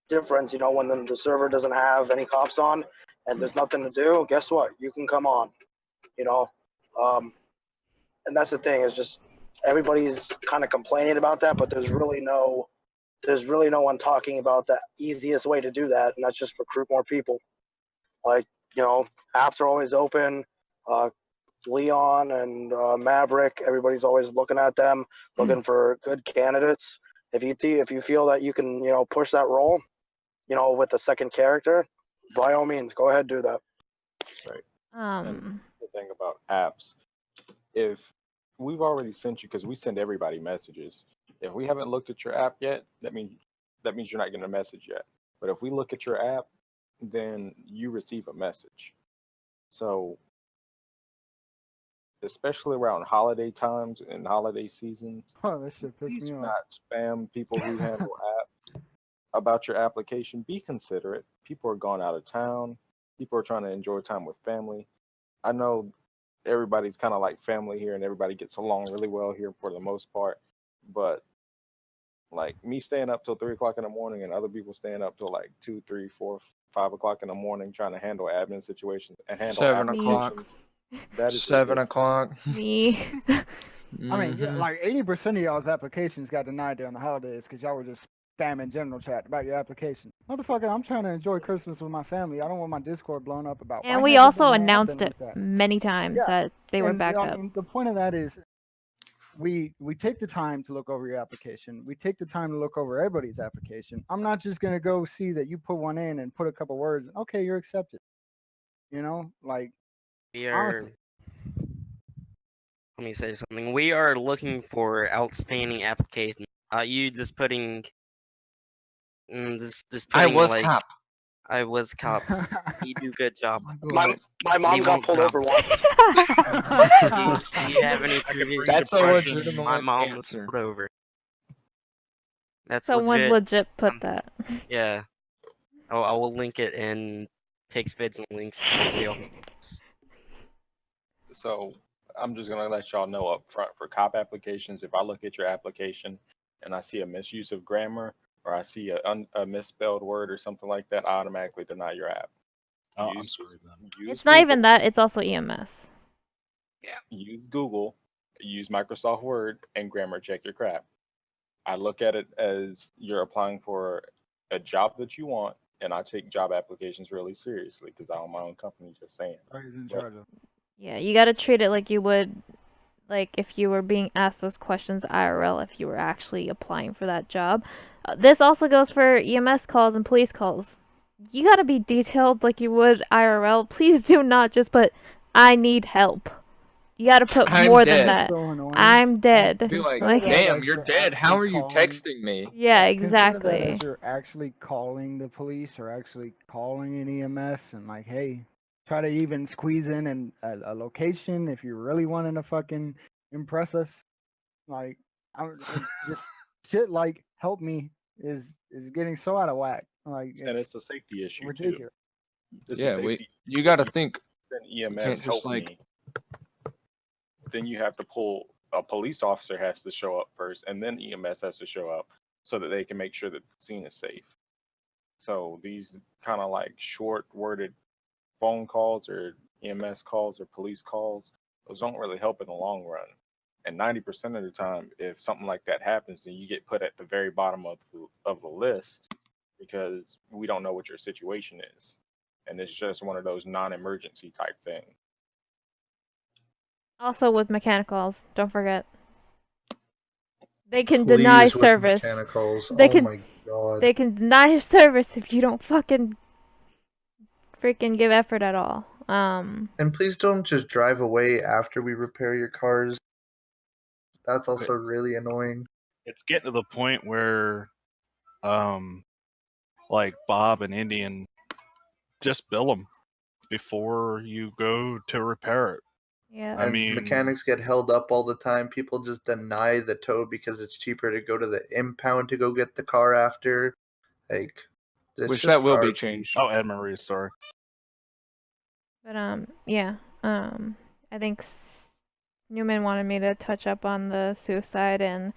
difference, when the server doesn't have any cops on and there's nothing to do. Guess what? You can come on, and that's the thing, is just everybody's kind of complaining about that, but there's really no one talking about the easiest way to do that, and that's just recruit more people. Like, apps are always open. Leon and Maverick, everybody's always looking at them, looking for good candidates. If you feel that you can, push that role, with a second character, by all means, go ahead, do that. Right. And the thing about apps, if we've already sent you, because we send everybody messages. If we haven't looked at your app yet, that means you're not getting a message yet. But if we look at your app then you receive a message. So, especially around holiday times and holiday seasons, Oh, that shit pissed please me do off. not spam people who handle apps about your application. Be considerate. People are going out of town. People are trying to enjoy time with family. I know everybody's kind of like family here and everybody gets along really well here for the most part, but like me staying up till 3 o'clock in the morning and other people staying up till like 2, 3, 4, 5 o'clock in the morning trying to handle admin situations and handle 7 o'clock. applications, that is 7 ridiculous. o'clock. Me. I mean, yeah, Mhm. like 80% of y'all's applications got denied during the holidays because y'all were just spamming general chat about your application. Motherfucker, I'm trying to enjoy Christmas with my family. I don't want my Discord blown up about. And why we hasn't also been announced happening it with that? many times Yeah, that they were and backed I up. mean, the point of that is we take the time to look over your application. We take the time to look over everybody's application. I'm not just gonna go see that you put one in and put a couple words. Okay, you're accepted. You know, like We are. honestly. Let me say something. We are looking for outstanding applications. You just putting. Just I putting was like. cop. I was cop. You do good job. My mom got won't pulled come. over once. Do you have any previous? That's a depression. legitimate My mom was answer. pulled over. That's Someone legit put something. that. Yeah. I will link it in pics, vids, and links. So y'all can see. So I'm just gonna let y'all know up front for cop applications. If I look at your application and I see a misuse of grammar or I see a misspelled word or something like that, I automatically deny your app. Oh, I'm screwed then. It's not even that, it's also EMS. Use Google, use Microsoft Word, and grammar check your crap. I look at it as you're applying for a job that you want, and I take job applications really seriously because I own my own company. Just saying. He's in charge of. Yeah, you gotta treat it like you would, like if you were being asked those questions IRL, if you were actually applying for that job. This also goes for EMS calls and police calls. You gotta be detailed like you would IRL. Please do not just put, I need help. You gotta put I'm more dead. than that. So annoying. I'm dead. Be like, Like- damn, you're dead. How are you Calling- texting me? Yeah, Consider that exactly. as you're actually calling the police or actually calling an EMS and like, hey, try to even squeeze in a location if you're really wanting to fucking impress us. Like, just shit like help me is getting so out of whack. Like, And it's a safety issue ridiculous. too. It's a Yeah, safety you got to think. then can't EMS just, help like- me. Then you have to pull a police officer has to show up first, and then EMS has to show up so that they can make sure that the scene is safe. So these kind of like short-worded phone calls or EMS calls or police calls, those don't really help in the long run. And 90% of the time, if something like that happens, then you get put at the very bottom of the list because we don't know what your situation is, and it's just one of those non-emergency type things. Also with mechanicals, don't forget. They can deny Please, with service. mechanicals. They Oh can- my god. They can deny service if you don't fucking freaking give effort at all. And please don't just drive away after we repair your cars. That's also really annoying. It's getting to the point where, like Bob and Indian, just bill them before you go to repair it. Yeah. I And mean- mechanics get held up all the time. People just deny the tow because it's cheaper to go to the impound to go get the car after. Like, it's Which just that will be RP. changed. Oh, Ed Marie, sorry. But yeah. I think Newman wanted me to touch up on the suicide and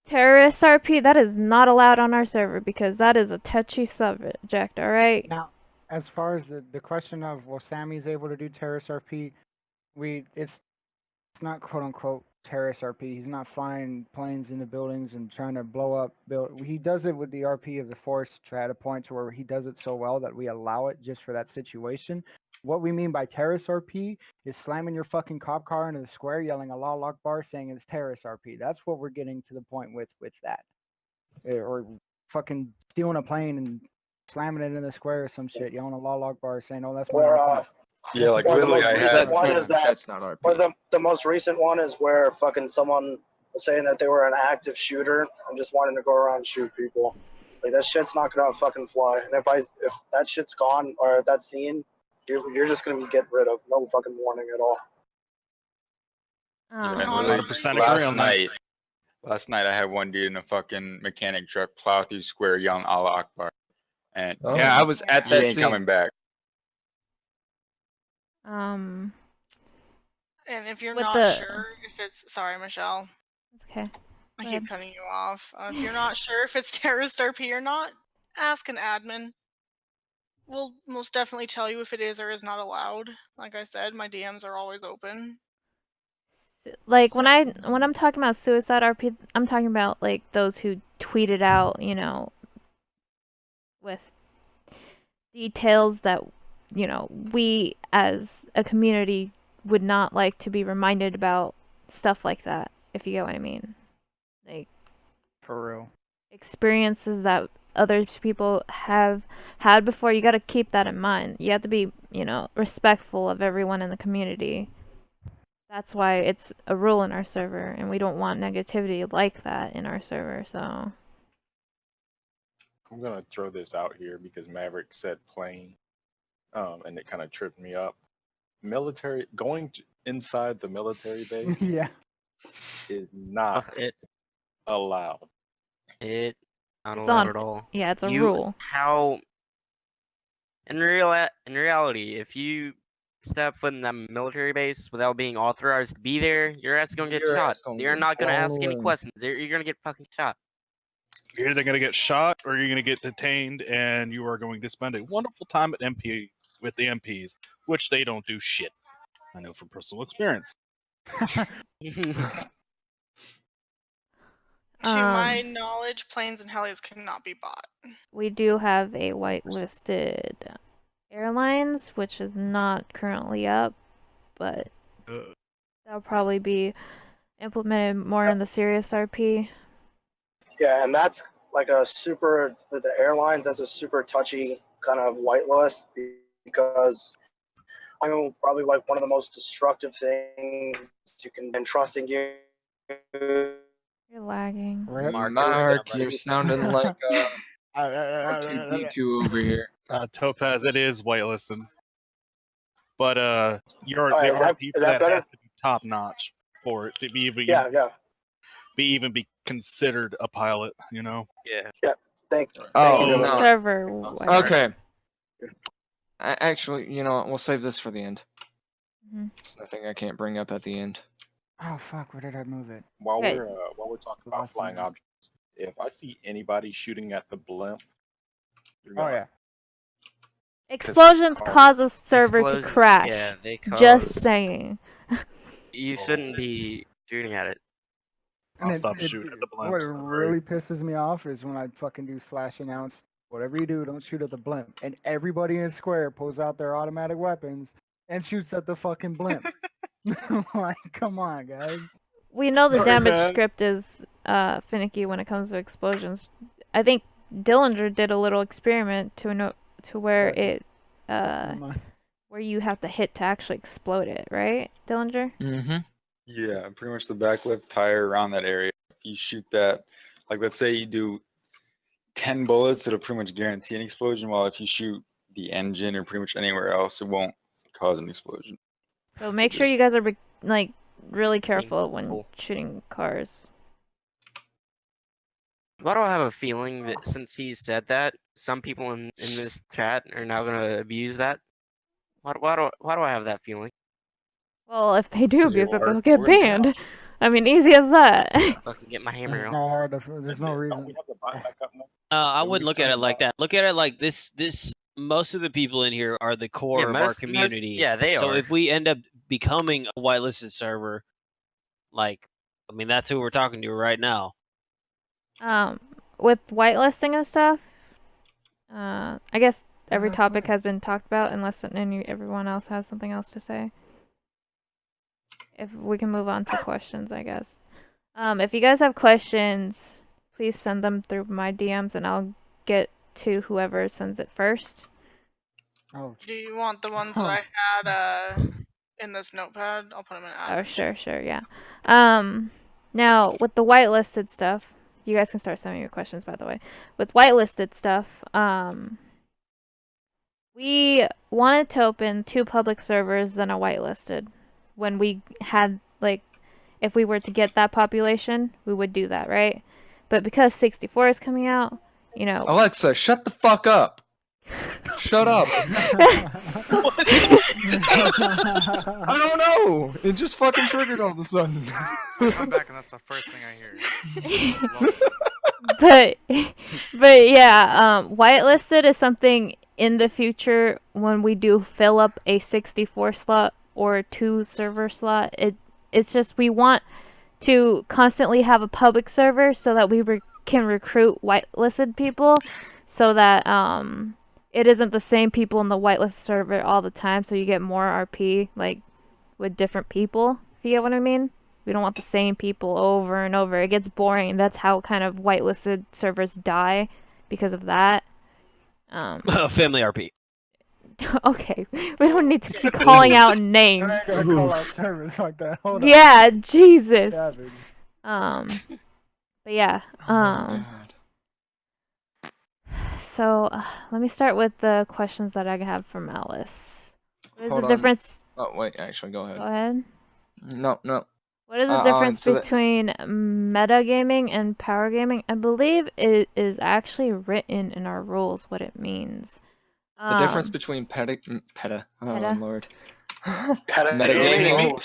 terrorist RP. That is not allowed on our server because that is a touchy subject. All right. Now, as far as the question of well, Sammy's able to do terrorist RP, it's not quote unquote terrorist RP. He's not flying planes into buildings and trying to blow up he does it with the RP of the force at a point to where he does it so well that we allow it just for that situation. What we mean by terrorist RP is slamming your fucking cop car into the square, yelling Allah Akbar, saying it's terrorist RP. That's what we're getting to the point with that. Or fucking stealing a plane and slamming it in the square or some shit, yelling Allah Akbar, saying, "Oh, that's my Or RP." Yeah, like Or the literally, most I recent had. one is that, That's not RP. or the most recent one is where fucking someone was saying that they were an active shooter and just wanting to go around and shoot people. Like that shit's not gonna fucking fly. And if that shit's gone or if that's seen, you're just gonna be getting rid of. No fucking warning at all. Um, And 100% agree on that. Last night I had one dude in a fucking mechanic truck plow through square yelling Allah Akbar. And Yeah, I was at he that ain't scene. coming back. And if you're With not the- sure if it's sorry, Michelle. Okay. I Go keep ahead. cutting you off. If you're not sure if it's terrorist RP or not, ask an admin. We'll most definitely tell you if it is or is not allowed. Like I said, my DMs are always open. Like when I'm talking about suicide RP, I'm talking about like those who tweeted out, you know, with details that, you know, we as a community would not like to be reminded about, stuff like that, if you get what I mean. Like For real. experiences that other people have had before, you got to keep that in mind. You have to be, you know, respectful of everyone in the community. That's why it's a rule in our server, and we don't want negativity like that in our server, so. I'm gonna throw this out here because Maverick said plane, and it kind of tripped me up. Inside the military base Yeah. is not allowed. Not It's allowed on- at all. yeah, it's a rule. How? In reality, if you step foot in that military base without being authorized to be there, your ass is gonna get Your shot. ass gonna They're get not gonna ask blown any away. questions. You're gonna get fucking shot. You're either going to get shot or you're going to get detained, and you are going to spend a wonderful time at MP with the MPs, which they don't do shit. I know from personal experience. To my knowledge, planes and helis cannot be bought. We do have a whitelisted airlines, which is not currently up, but that'll probably be implemented more in the serious RP. Yeah, and that's like the airlines, that's a super touchy kind of whitelist because I know probably like one of the most destructive things you can be trusting you. You're lagging. Mark, you're sounding like R2D2 over here. Topaz, it is whitelisted. But Alright, there are people that has to be top notch for it to be even be considered a pilot, you know? Yeah. Thank Oh, you. no. Server. Okay. Actually, you know what? We'll save this for the end. There's nothing I can't bring up at the end. Oh fuck! Where did I move it? While we're talking about flying objects, if I see anybody shooting at the blimp, Oh yeah. Explosions cause a server to Explosions, crash. yeah, they Just cause- saying. You shouldn't be shooting at it. And stop shooting at the What blimps. really pisses me off is when I fucking do slash announce, whatever you do, don't shoot at the blimp. And everybody in square pulls out their automatic weapons and shoots at the fucking blimp. Like, come on, guys. We know the Sorry, damage man. script is finicky when it comes to explosions. I think Dillinger did a little experiment to where it where you have to hit to actually explode it, right, Dillinger? Mm-hmm. Yeah, pretty much the backlift tire around that area. You shoot that, like let's say you do 10 bullets, it'll pretty much guarantee an explosion. While if you shoot the engine or pretty much anywhere else, it won't cause an explosion. So make sure you guys are like really careful when shooting cars. Why do I have a feeling that since he said that, some people in this chat are now gonna abuse that? Why do I have that feeling? Well, if they do abuse it, are. they'll get We're gonna banned. I mean, easy as that. Fucking get my hammer There's out. no hard. There's no reason. I wouldn't look at it like that. Look at it like this. Most of the people in here are the core of our community. Yeah, they So are. if we end up becoming a whitelisted server, like, I mean, that's who we're talking to right now. With whitelisting and stuff, I guess every topic has been talked about unless everyone else has something else to say. If we can move on to questions, I guess. If you guys have questions, please send them through my DMs and I'll get to whoever sends it first. Oh. Do you want the ones that I had in this notepad? I'll put them in admin. Oh, sure, yeah. Now, with the whitelisted stuff, you guys can start sending your questions, by the way. With whitelisted stuff, we wanted to open 2 public servers, then a whitelisted. When we had, like, if we were to get that population, we would do that, right? But because 64 is coming out, you know... Alexa, shut the fuck up! Shut up! I don't know! It just fucking triggered all of a sudden. I come back and that's the first thing I hear. Love but yeah, whitelisted is something in the future when we do fill up a 64 slot or a 2 server slot. It's just we want to constantly have a public server so that we can recruit whitelisted people, so that it isn't the same people in the whitelisted server all the time, so you get more RP like with different people, if you get what I mean. We don't want the same people over and over. It gets boring. That's how kind of whitelisted servers die because of that. Family RP. Okay, we don't need to be calling out names. I ain't gonna call out servers like that. Hold on. Yeah, Jesus. Savage. But yeah. So let me start with the questions that I have from Alice. What is Hold the on. difference? Oh wait, actually, go ahead. Go ahead. No. What is the difference between metagaming and powergaming? I believe it is actually written in our rules what it means. The difference between oh lord. Metagaming.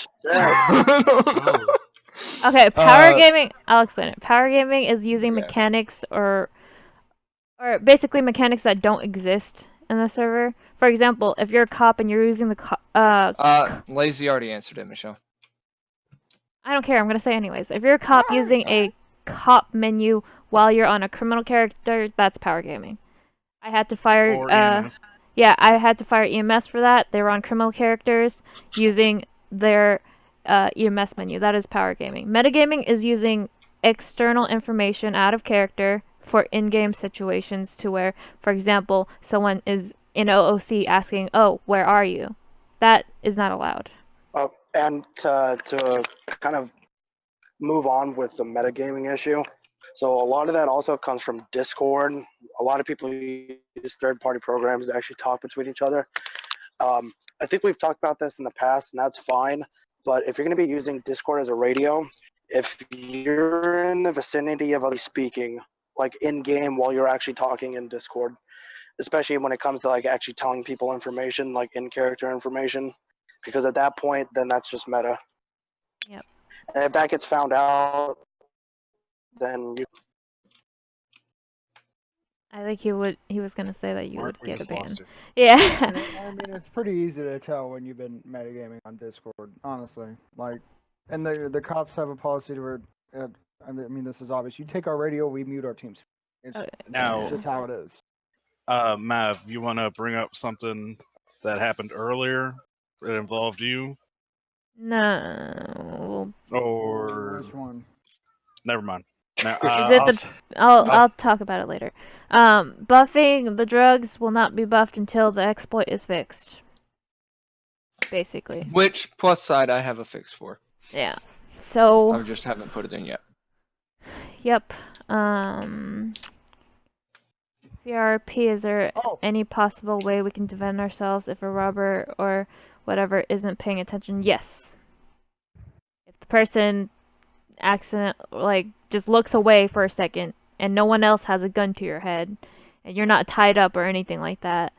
Okay, powergaming. I'll explain it. Powergaming is using mechanics or basically mechanics that don't exist in the server. For example, if you're a cop and you're using the Lazy already answered it, Michelle. I don't care. I'm gonna say anyways. If you're a cop using a cop menu while you're on a criminal character, that's powergaming. I had to fire. Yeah, I had to fire EMS for that. They were on criminal characters using their EMS menu. That is powergaming. Metagaming is using external information out of character for in-game situations, to where, for example, someone is in OOC asking, "Oh, where are you?" That is not allowed. And to kind of move on with the metagaming issue, so a lot of that also comes from Discord. A lot of people use third-party programs to actually talk between each other. I think we've talked about this in the past, and that's fine. But if you're going to be using Discord as a radio, if you're in the vicinity of others speaking, like in-game while you're actually talking in Discord, especially when it comes to like actually telling people information, like in-character information, because at that point, then that's just meta. Yep. And if that gets found out, then you... I think he was gonna say that you would get a ban. I Yeah. mean, it's pretty easy to tell when you've been metagaming on Discord, honestly. Like, and the cops have a policy to where, I mean, this is obvious. You take our radio, we mute our teams. It's just how it is. Mav, you want to bring up something that happened earlier that involved you? No. Or which one? Never mind. Now, I'll talk about it later. Buffing the drugs will not be buffed until the exploit is fixed. Basically. Which plus side I have a fix for. Yeah. So I just haven't put it in yet. Yep. FearRP, is there any possible way we can defend ourselves if a robber or whatever isn't paying attention? Yes. If the person just looks away for a second and no one else has a gun to your head and you're not tied up or anything like that,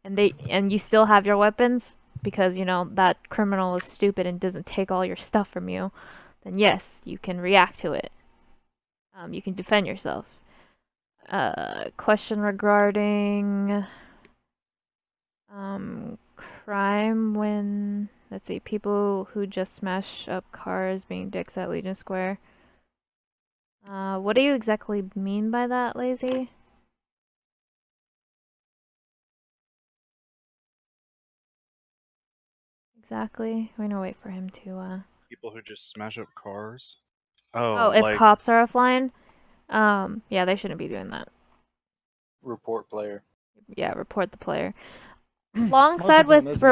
and you still have your weapons because that criminal is stupid and doesn't take all your stuff from you, then yes, you can react to it. You can defend yourself. Question regarding crime when, let's see, people who just smash up cars being dicks at Legion Square. What do you exactly mean by that, Lazy? Exactly. We're gonna wait for him to people who just smash up cars. Oh, if cops are offline? Yeah, they shouldn't be doing that. Report player. Yeah, report the player. Alongside with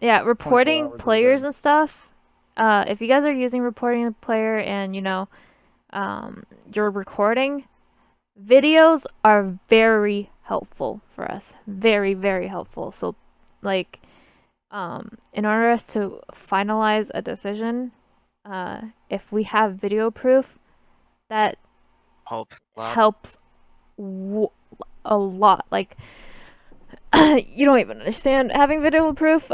reporting players and stuff. If you guys are using reporting the player and you're recording, videos are very helpful for us. Very, very helpful. So, like, in order us to finalize a decision, if we have video proof, that Helps a lot. helps a lot. Like, you don't even understand. Having video proof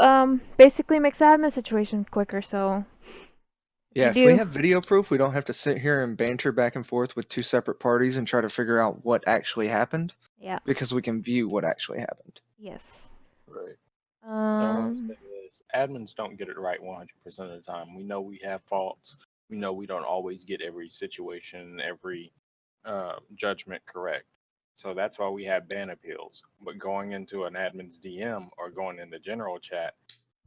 basically makes the admin situation quicker. So Yeah, if you we do. have video proof, we don't have to sit here and banter back and forth with two separate parties and try to figure out what actually happened. Yeah. Because we can view what actually happened. Yes. Right. Another thing is, admins don't get it right 100% of the time. We know we have faults. We know we don't always get every situation, every judgment correct. So that's why we have ban appeals. But going into an admin's DM or going in the general chat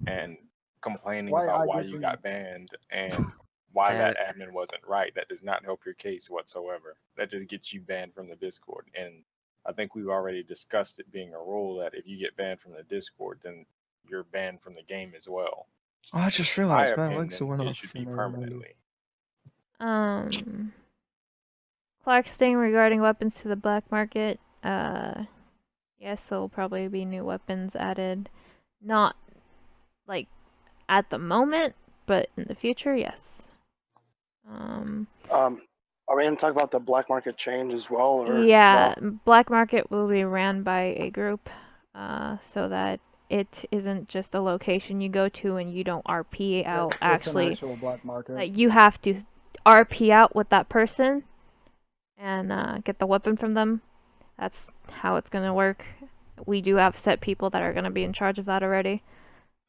and complaining Why about I why get you the- got banned and why that admin wasn't right, that does not help your case whatsoever. That just gets you banned from the Discord. And I think we've already discussed it being a rule that if you get banned from the Discord, then you're banned from the game as well. Oh, I just In my realized my legs opinion, went it off. should be permanently. Clark's thing regarding weapons to the black market. Yes, there'll probably be new weapons added. Not like at the moment, but in the future, yes. Are we going to talk about the black market change as well? Or Yeah, no? black market will be ran by a group, so that it isn't just a location you go to and you don't RP out. It's an Actually, actual black market. like you have to RP out with that person and get the weapon from them. That's how it's gonna work. We do have set people that are gonna be in charge of that already.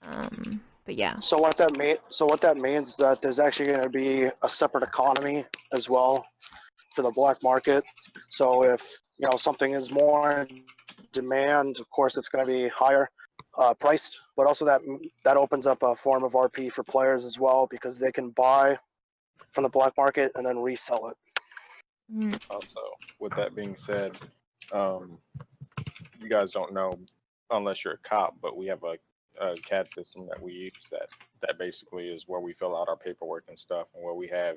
But yeah. So what that means is that there's actually going to be a separate economy as well for the black market. So if something is more in demand, of course it's going to be higher priced, but also that opens up a form of RP for players as well, because they can buy from the black market and then resell it. Also, with that being said, you guys don't know unless you're a cop, but we have a CAD system that we use that basically is where we fill out our paperwork and stuff, and where we have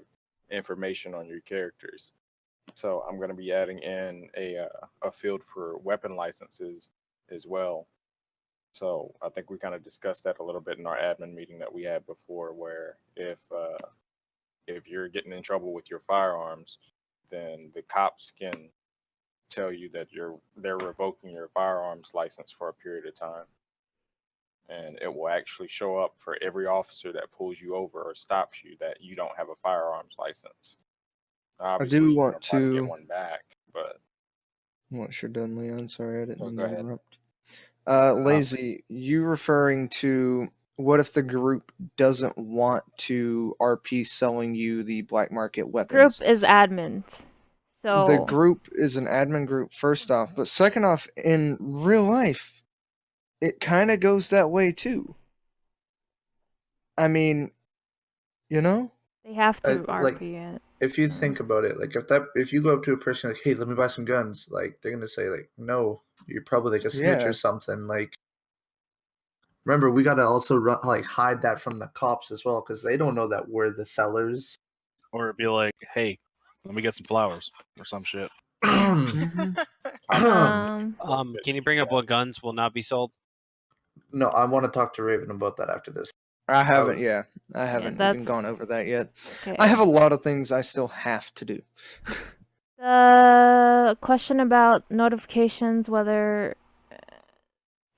information on your characters. So I'm going to be adding in a field for weapon licenses as well. So I think we kind of discussed that a little bit in our admin meeting that we had before, where if you're getting in trouble with your firearms, then the cops can tell you that they're revoking your firearms license for a period of time. And it will actually show up for every officer that pulls you over or stops you that you don't have a firearms license. Obviously, I do you can want apply to to get one back, but once you're done, Leon. Sorry, I didn't mean go to ahead. interrupt. Lazy, you referring to what if the group doesn't want to RP selling you the black market weapons? Group is admins. So The group is an admin group, first off, but second off, in real life, it kind of goes that way too. I mean, they have to like, RP it. if you think about it, like if you go up to a person like, hey, let me buy some guns, like they're gonna say like, no, you're probably like a snitch Yeah. or something. Like, remember, we gotta also hide that from the cops as well, because they don't know that we're the sellers. Or it'd be like, hey, let me get some flowers or some shit. Um, Can you bring up what guns will not be sold? No, I want to talk to Raven about that after this. I haven't, I haven't even that's- gone over that yet. Okay. I have a lot of things I still have to do. The question about notifications, whether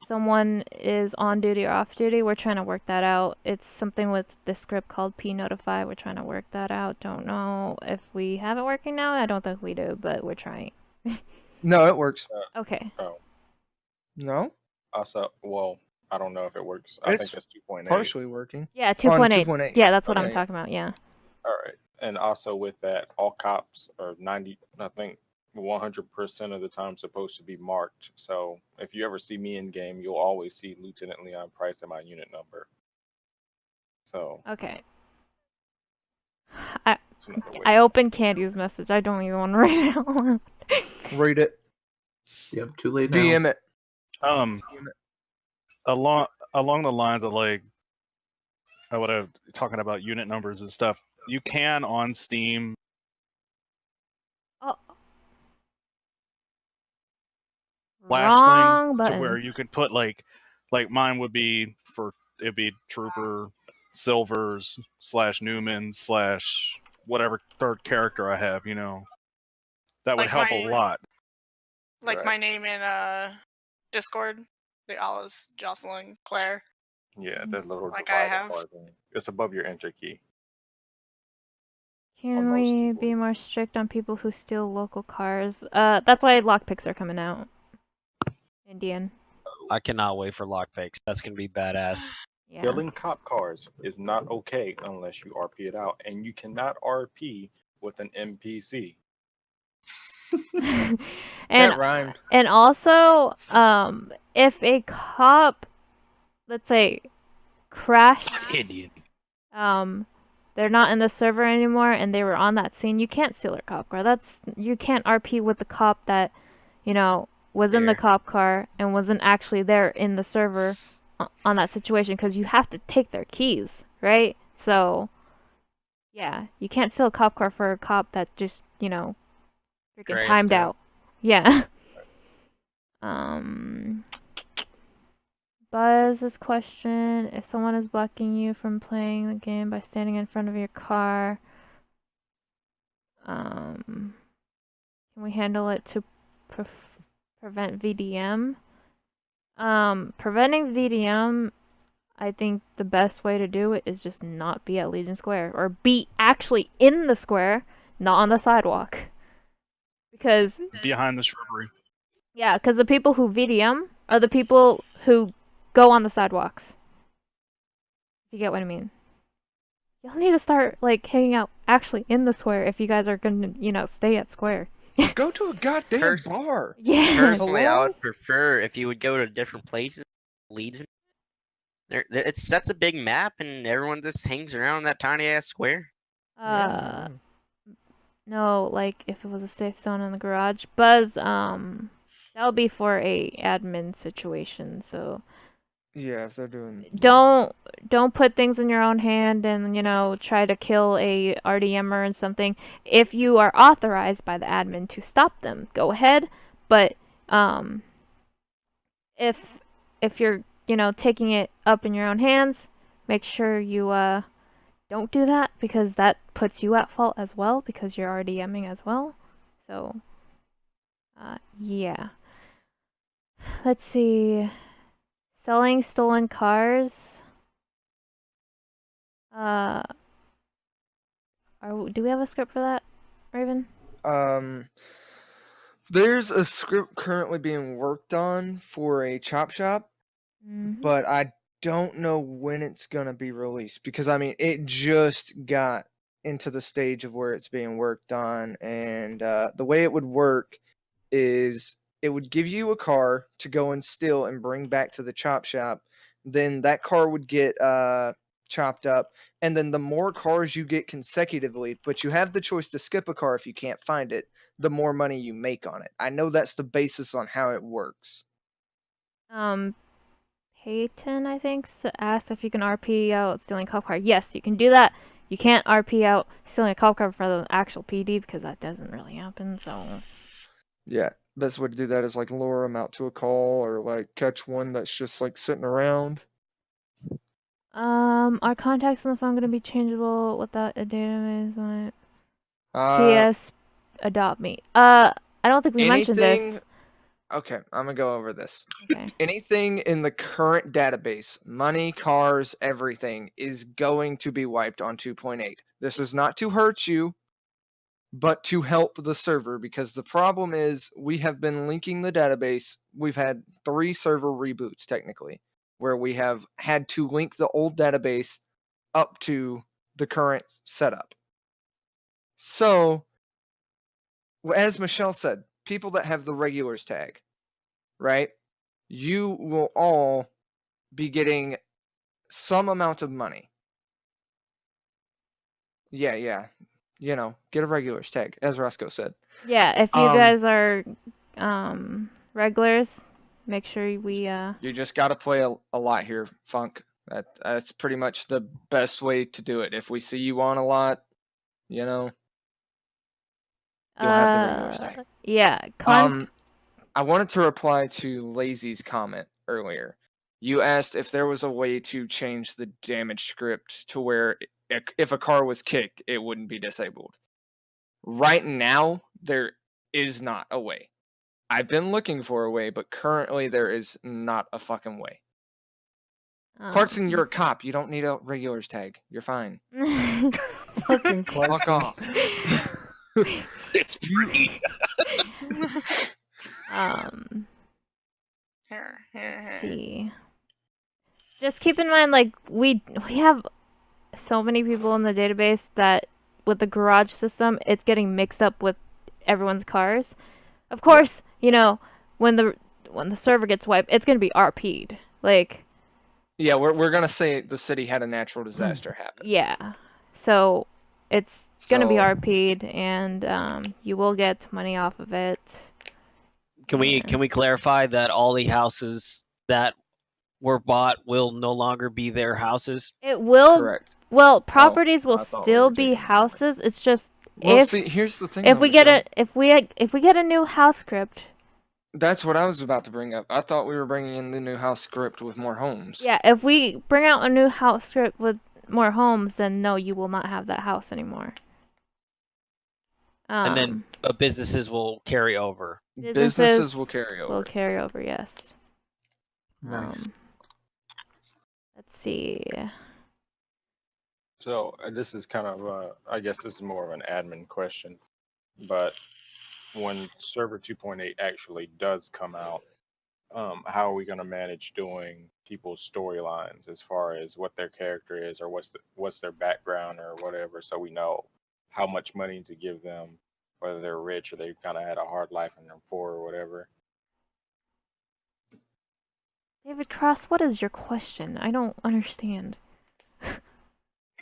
someone is on duty or off duty, we're trying to work that out. It's something with this script called P-Notify. We're trying to work that out. Don't know if we have it working now. I don't think we do, but we're trying. No, it works. Okay. No? Also, well, I don't know if it works. I think that's 2.8. Partially working. Yeah, On 2.8. Yeah, that's what I'm Okay. talking about. Yeah. All right. And also with that, all cops are 100% of the time supposed to be marked. So if you ever see me in game, you'll always see Lieutenant Leon Price and my unit number. So. Okay. I opened Candy's message. I don't even want to read it out loud. Read it. Yep, too late now. DM it. Along the lines of like what I'm talking about unit numbers and stuff, you can on Steam flash Wrong thing to where button. you could put like mine would be it'd be Trooper, Silvers / Newman / whatever third character I have, you know. That would Like help my a lot. like Right. my name in Discord. The Allah's Jocelyn Claire. Yeah, that little Like I divided have. bar thing. It's above your enter key. Can most we be more strict on people who steal local cars? That's why lockpicks are coming out. Indian. I cannot wait for lockpicks. That's gonna be badass. Yeah. Stealing cop cars is not okay unless you RP it out, and you cannot RP with an NPC. and rhymed. and also, if a cop, let's say, crashed, Indian. they're not in the server anymore, and they were on that scene, you can't steal their cop car. You can't RP with the cop that, you know, was in the cop car and wasn't actually there in the server on that situation, because you have to take their keys, right? So, yeah, you can't steal a cop car for a cop that just, you know, freaking Crashed timed out. out. Yeah. Buzz's question: if someone is blocking you from playing the game by standing in front of your car, can we handle it to prevent VDM? Preventing VDM, I think the best way to do it is just not be at Legion Square, or be actually in the square, not on the sidewalk. Because Behind the shrubbery. yeah, because the people who VDM are the people who go on the sidewalks. If you get what I mean. Y'all need to start, like, hanging out actually in the square if you guys are gonna, you know, stay at square. Go to a goddamn bar. Yeah. Personally, I Hello? would prefer if you would go to different places. Legion. That's a big map, and everyone just hangs around that tiny ass square. No, like, if it was a safe zone in the garage. Buzz, that'll be for a admin situation, so Yeah, if they're doing. don't put things in your own hand and, you know, try to kill a RDMer and something. If you are authorized by the admin to stop them, go ahead. But if you're, you know, taking it up in your own hands, make sure you don't do that, because that puts you at fault as well, because you're RDMing as well. So yeah. Let's see. Selling stolen cars. Do we have a script for that, Raven? There's a script currently being worked on for a chop shop, but I don't know when it's gonna be released, because I mean it just got into the stage of where it's being worked on, and the way it would work is it would give you a car to go and steal and bring back to the chop shop. Then that car would get chopped up, and then the more cars you get consecutively, but you have the choice to skip a car if you can't find it, the more money you make on it. I know that's the basis on how it works. Peyton, I think, asked if you can RP out stealing a cop car. Yes, you can do that. You can't RP out stealing a cop car for the actual PD, because that doesn't really happen, so... Yeah, best way to do that is like lure them out to a call, or like catch one that's just like sitting around. Are contacts on the phone going to be changeable without a database? PS, adopt me. I don't think we mentioned this. Okay, I'm gonna go over this. Okay. Anything in the current database, money, cars, everything, is going to be wiped on 2.8. This is not to hurt you, but to help the server, because the problem is we have been linking the database. We've had 3 server reboots technically, where we have had to link the old database up to the current setup. So, as Michelle said, people that have the regulars tag, right? You will all be getting some amount of money. Yeah. You know, get a regulars tag, as Roscoe said. Yeah, if you guys are regulars, make sure we You just gotta play a lot here, Funk. That's pretty much the best way to do it. If we see you on a lot, you know, you'll have the regulars tag. yeah, I wanted to reply to Lazy's comment earlier. You asked if there was a way to change the damage script to where if a car was kicked, it wouldn't be disabled. Right now, there is not a way. I've been looking for a way, but currently there is not a fucking way. Clarkson, you're a cop. You don't need a regulars tag. You're fine. Fucking Fuck Clarkson. off. It's free. Let's see. Just keep in mind, like, we have so many people in the database that with the garage system, it's getting mixed up with everyone's cars. Of course, you know, when the server gets wiped, it's gonna be RP'd. Like, yeah, we're gonna say the city had a natural disaster happen. yeah, so it's gonna be So- RP'd, and you will get money off of it. Can we clarify that all the houses that were bought will no longer be their houses? It will. Correct. Well, properties will I thought we still were be houses. It's just Well, if see, here's the thing. if though, we get Michelle. if we get a new house script. That's what I was about to bring up. I thought we were bringing in the new house script with more homes. Yeah, if we bring out a new house script with more homes, then no, you will not have that house anymore. And then businesses will carry over. Businesses will carry over. Will carry over, yes. Nice. Let's see. So this is kind of, I guess this is more of an admin question, but when server 2.8 actually does come out, how are we going to manage doing people's storylines as far as what their character is or what's their background or whatever, so we know how much money to give them, whether they're rich or they kind of had a hard life and they're poor or whatever. David Cross, what is your question? I don't understand.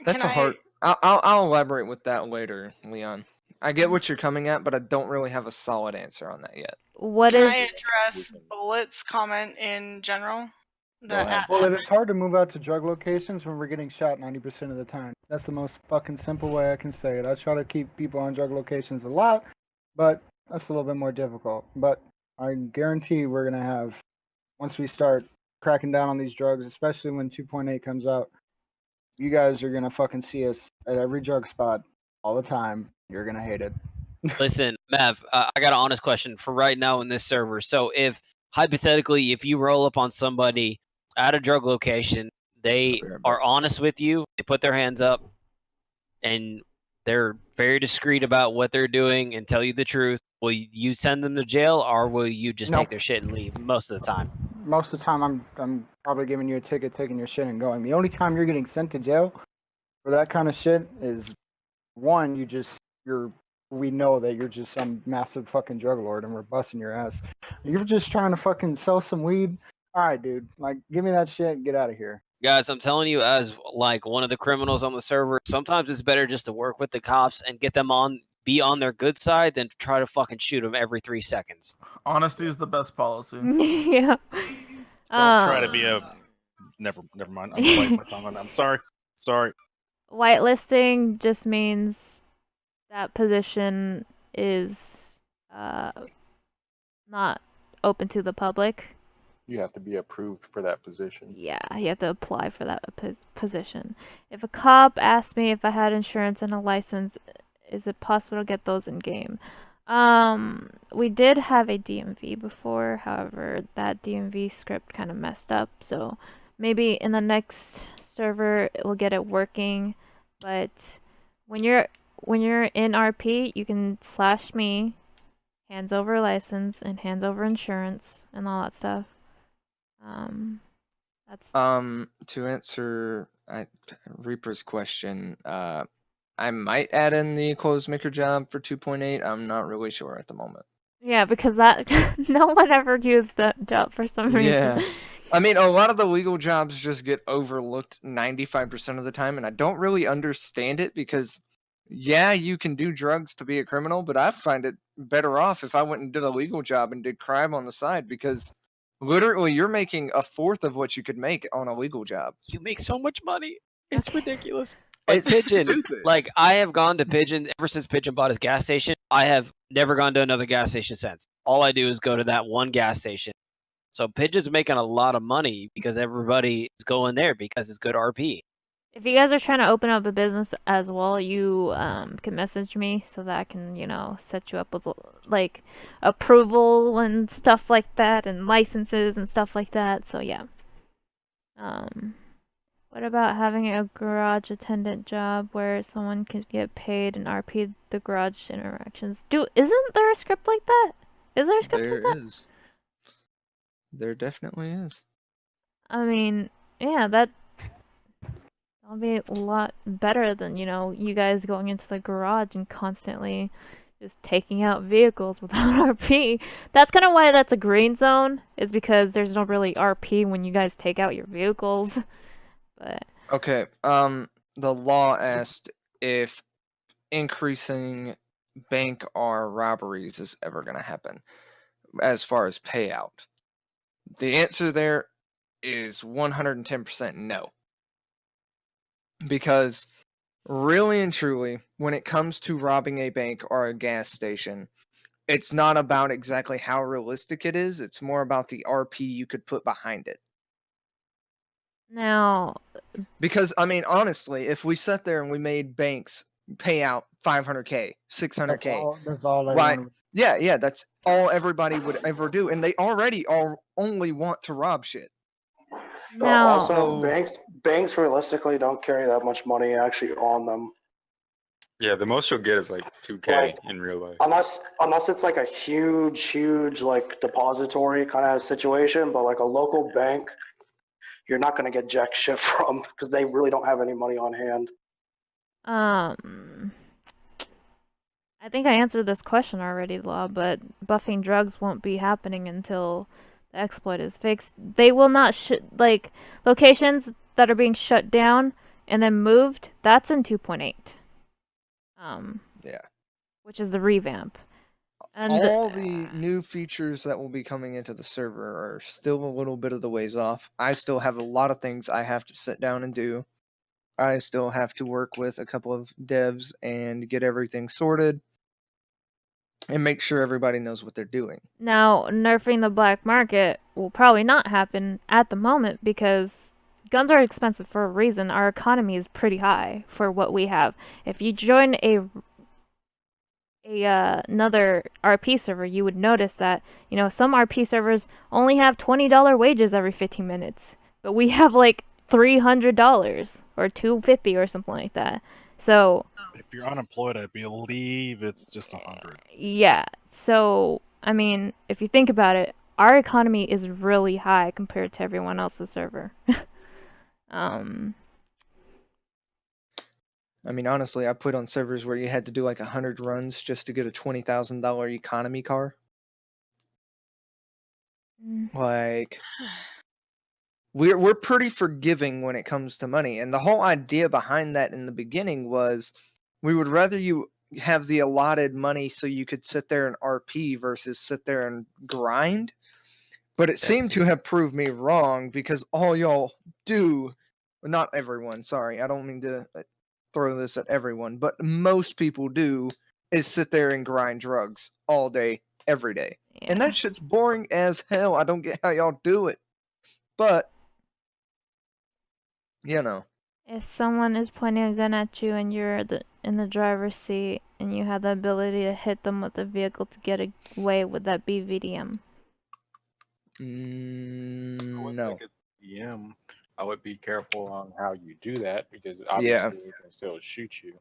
That's Can a hard. I'll elaborate with that later, Leon. I get what you're coming at, but I don't really have a solid answer on that yet. What Can is? I address Bullet's comment in general? ahead. Well, it's hard to move out to drug locations when we're getting shot 90% of the time. That's the most fucking simple way I can say it. I try to keep people on drug locations a lot, but that's a little bit more difficult. But I guarantee we're going to have, once we start cracking down on these drugs, especially when 2.8 comes out, you guys are going to fucking see us at every drug spot all the time. You're going to hate it. Listen, Mav, I got an honest question for right now in this server. So if, hypothetically, if you roll up on somebody at a drug location, they are honest with you, they put their hands up, and they're very discreet about what they're doing and tell you the truth, will you send them to jail or will you just No. take their shit and leave most of the time? Most of the time, I'm probably giving you a ticket, taking your shit, and going. The only time you're getting sent to jail for that kind of shit is, one, we know that you're just some massive fucking drug lord and we're busting your ass. You're just trying to fucking sell some weed. All right, dude. Like, give me that shit. Get out of here. Guys, I'm telling you, as like one of the criminals on the server, sometimes it's better just to work with the cops and get them be on their good side than to try to fucking shoot them every 3 seconds. Honesty is the best policy. Yeah. Don't try to be a. Never mind. I'm biting my tongue on that. I'm sorry. Sorry. Whitelisting just means that position is not open to the public. You have to be approved for that position. Yeah, you have to apply for that position. If a cop asked me if I had insurance and a license, is it possible to get those in game? We did have a DMV before, however, that DMV script kind of messed up, so maybe in the next server we'll get it working. But when you're in RP, you can slash me, hands over license and hands over insurance and all that stuff. That's To answer Reaper's question, I might add in the clothes maker job for 2.8. I'm not really sure at the moment. yeah, because that no one ever used that job for some reason. Yeah. I mean, a lot of the legal jobs just get overlooked 95% of the time, and I don't really understand it because, yeah, you can do drugs to be a criminal, but I find it better off if I went and did a legal job and did crime on the side because literally you're making a fourth of what you could make on a legal job. You make so much money. It's ridiculous. Like It's Pigeon, stupid. like I have gone to Pigeon ever since Pigeon bought his gas station. I have never gone to another gas station since. All I do is go to that one gas station. So Pigeon's making a lot of money because everybody is going there because it's good RP. If you guys are trying to open up a business as well, you can message me so that I can, set you up with like approval and stuff like that, and licenses and stuff like that. So yeah. What about having a garage attendant job where someone could get paid and RP the garage interactions? Isn't there a script like that? Is there a script like that? There is. There definitely is. I mean, yeah, that'll be a lot better than, you guys going into the garage and constantly just taking out vehicles without RP. That's kind of why that's a green zone, is because there's no really RP when you guys take out your vehicles. But Okay, the law asked if increasing bank or robberies is ever going to happen as far as payout. The answer there is 110% no. Because really and truly, when it comes to robbing a bank or a gas station, it's not about exactly how realistic it is, it's more about the RP you could put behind it. now, Because, I mean, honestly, if we sat there and we made banks pay out 500K, 600K, That's all they why? want. Yeah, that's all everybody would ever do, and they already only want to rob shit. now, Also, banks realistically don't carry that much money actually on them. Yeah, the most you'll get is like 2K Like, in real life. Unless it's like a huge like depository kind of situation, but like a local bank, you're not going to get jack shit from because they really don't have any money on hand. I think I answered this question already, Law, but buffing drugs won't be happening until the exploit is fixed. They will not like locations that are being shut down and then moved. That's in 2.8. Yeah. Which is the revamp. And all the new features that will be coming into the server are still a little bit of the ways off. I still have a lot of things I have to sit down and do. I still have to work with a couple of devs and get everything sorted and make sure everybody knows what they're doing. Now, nerfing the black market will probably not happen at the moment because guns are expensive for a reason. Our economy is pretty high for what we have. If you join another RP server, you would notice that, some RP servers only have $20 wages every 15 minutes, but we have like $300 or $250 or something like that. So if you're unemployed, I believe it's just 100. Yeah. So, I mean, if you think about it, our economy is really high compared to everyone else's server. I mean, honestly, I put on servers where you had to do like 100 runs just to get a $20,000 economy car. Like, we're pretty forgiving when it comes to money, and the whole idea behind that in the beginning was we would rather you have the allotted money so you could sit there and RP versus sit there and grind. But it seemed to have proved me wrong because all y'all do, not everyone, sorry, I don't mean to throw this at everyone, but most people do is sit there and grind drugs all day, every day. Yeah. And that shit's boring as hell. I don't get how y'all do it. But, if someone is pointing a gun at you and you're in the driver's seat and you have the ability to hit them with the vehicle to get away, would that be VDM? No. I would be careful on how you do that because obviously they can still shoot you.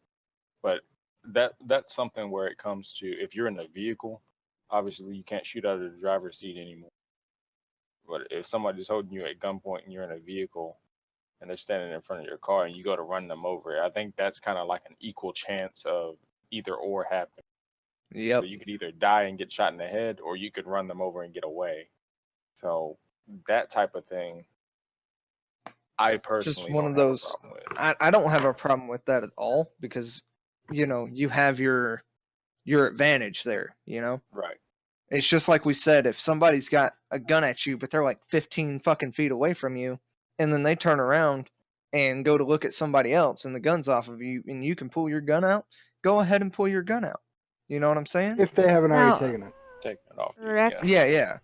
But that's something where it comes to if you're in a vehicle, obviously you can't shoot out of the driver's seat anymore. But if somebody's holding you at gunpoint and you're in a vehicle and they're standing in front of your car and you go to run them over, I think that's kind of like an equal chance of either or happening. Yep. So you could either die and get shot in the head or you could run them over and get away. So that type of thing, I personally just one of those. I don't have a problem with that at all because, you have your advantage there. Right. It's just like we said, if somebody's got a gun at you, but they're like 15 fucking feet away from you, and then they turn around and go to look at somebody else, and the gun's off of you, and you can pull your gun out, go ahead and pull your gun out. You know what I'm saying? If they haven't Now- already taken it. Taking it off. Rex, Yeah.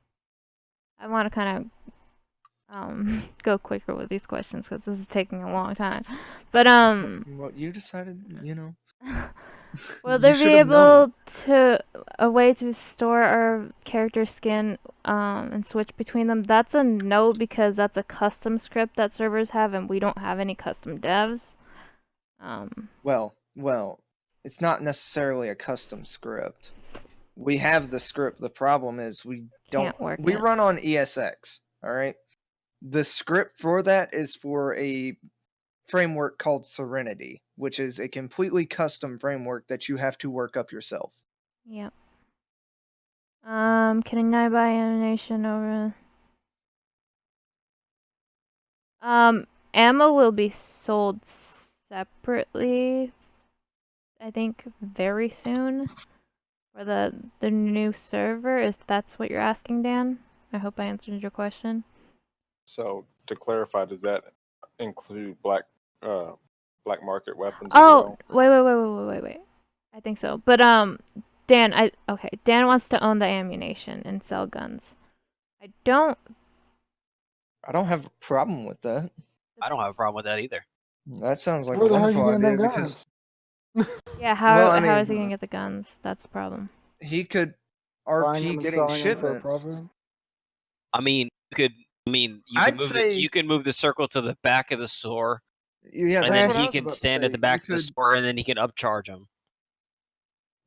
I want to kind of go quicker with these questions because this is taking a long time. But Well, you decided, you know. will You there be should've known. able a way to store our character skin and switch between them? That's a no because that's a custom script that servers have and we don't have any custom devs. Well, it's not necessarily a custom script. We have the script. The problem is we don't. Can't work We it. run on ESX. All right. The script for that is for a framework called Serenity, which is a completely custom framework that you have to work up yourself. Yep. Can I buy animation over? Ammo will be sold separately, I think, very soon for the new server, if that's what you're asking, Dan. I hope I answered your question. So to clarify, does that include black market weapons? Oh, as well? wait. I think so. But Dan, Dan wants to own the ammunition and sell guns. I don't have a problem with that. I don't have a problem with that either. That sounds like Where a the hell are you wonderful getting idea them because guns? Yeah, how Well, I how is he mean- gonna get the guns? That's the problem. he could Buying them RP and getting selling them for a shipments. profit? I mean, you I'd can say- you can move the circle to the back of the store, Yeah, and that's then what I he was can about to stand at say. the back You of the could- store, and then he can upcharge him.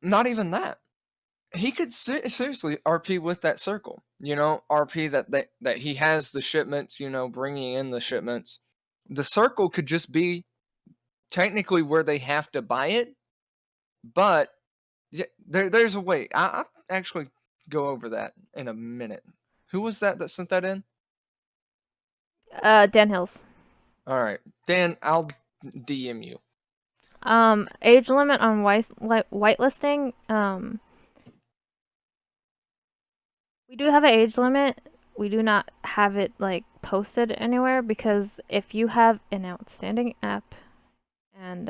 Not even that. He could seriously RP with that circle. You know, RP that he has the shipments. You know, bringing in the shipments. The circle could just be technically where they have to buy it, but there's a way. I'll actually go over that in a minute. Who was that sent that in? Dan Hills. All right, Dan, I'll DM you. Age limit on whitelisting. We do have an age limit. We do not have it like posted anywhere because if you have an outstanding app, and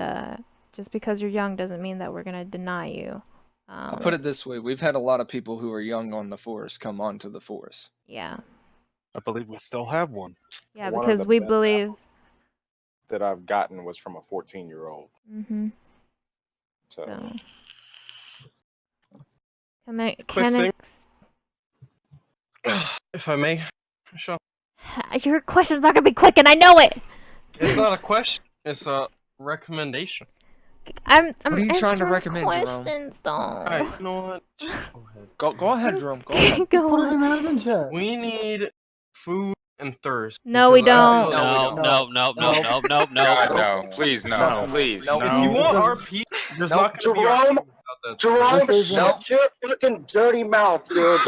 just because you're young doesn't mean that we're gonna deny you. I'll put it this way: we've had a lot of people who are young on the force come onto the force. Yeah. I believe we still have one. Yeah, One of because the we best believe. that I've gotten was from a 14-year-old. Mm-hmm. So, Quick thing. Mechanics. If I may, sure. Your question's not gonna be quick, and I know it. It's not a question. It's a recommendation. I'm What are you trying to answering recommend, Jerome? questions, though. Alright, you know what? Just go ahead. Go ahead, Jerome. Go ahead. Go Put it in on. the admin chat. We need food and thirst. No, we because I don't. feel like- No. God, no. Please, no. No. Please. No. If you want RP, there's Nope. not gonna be Jerome, RP without that Jerome, stuff. This is shut your fucking dirty mouth, dude.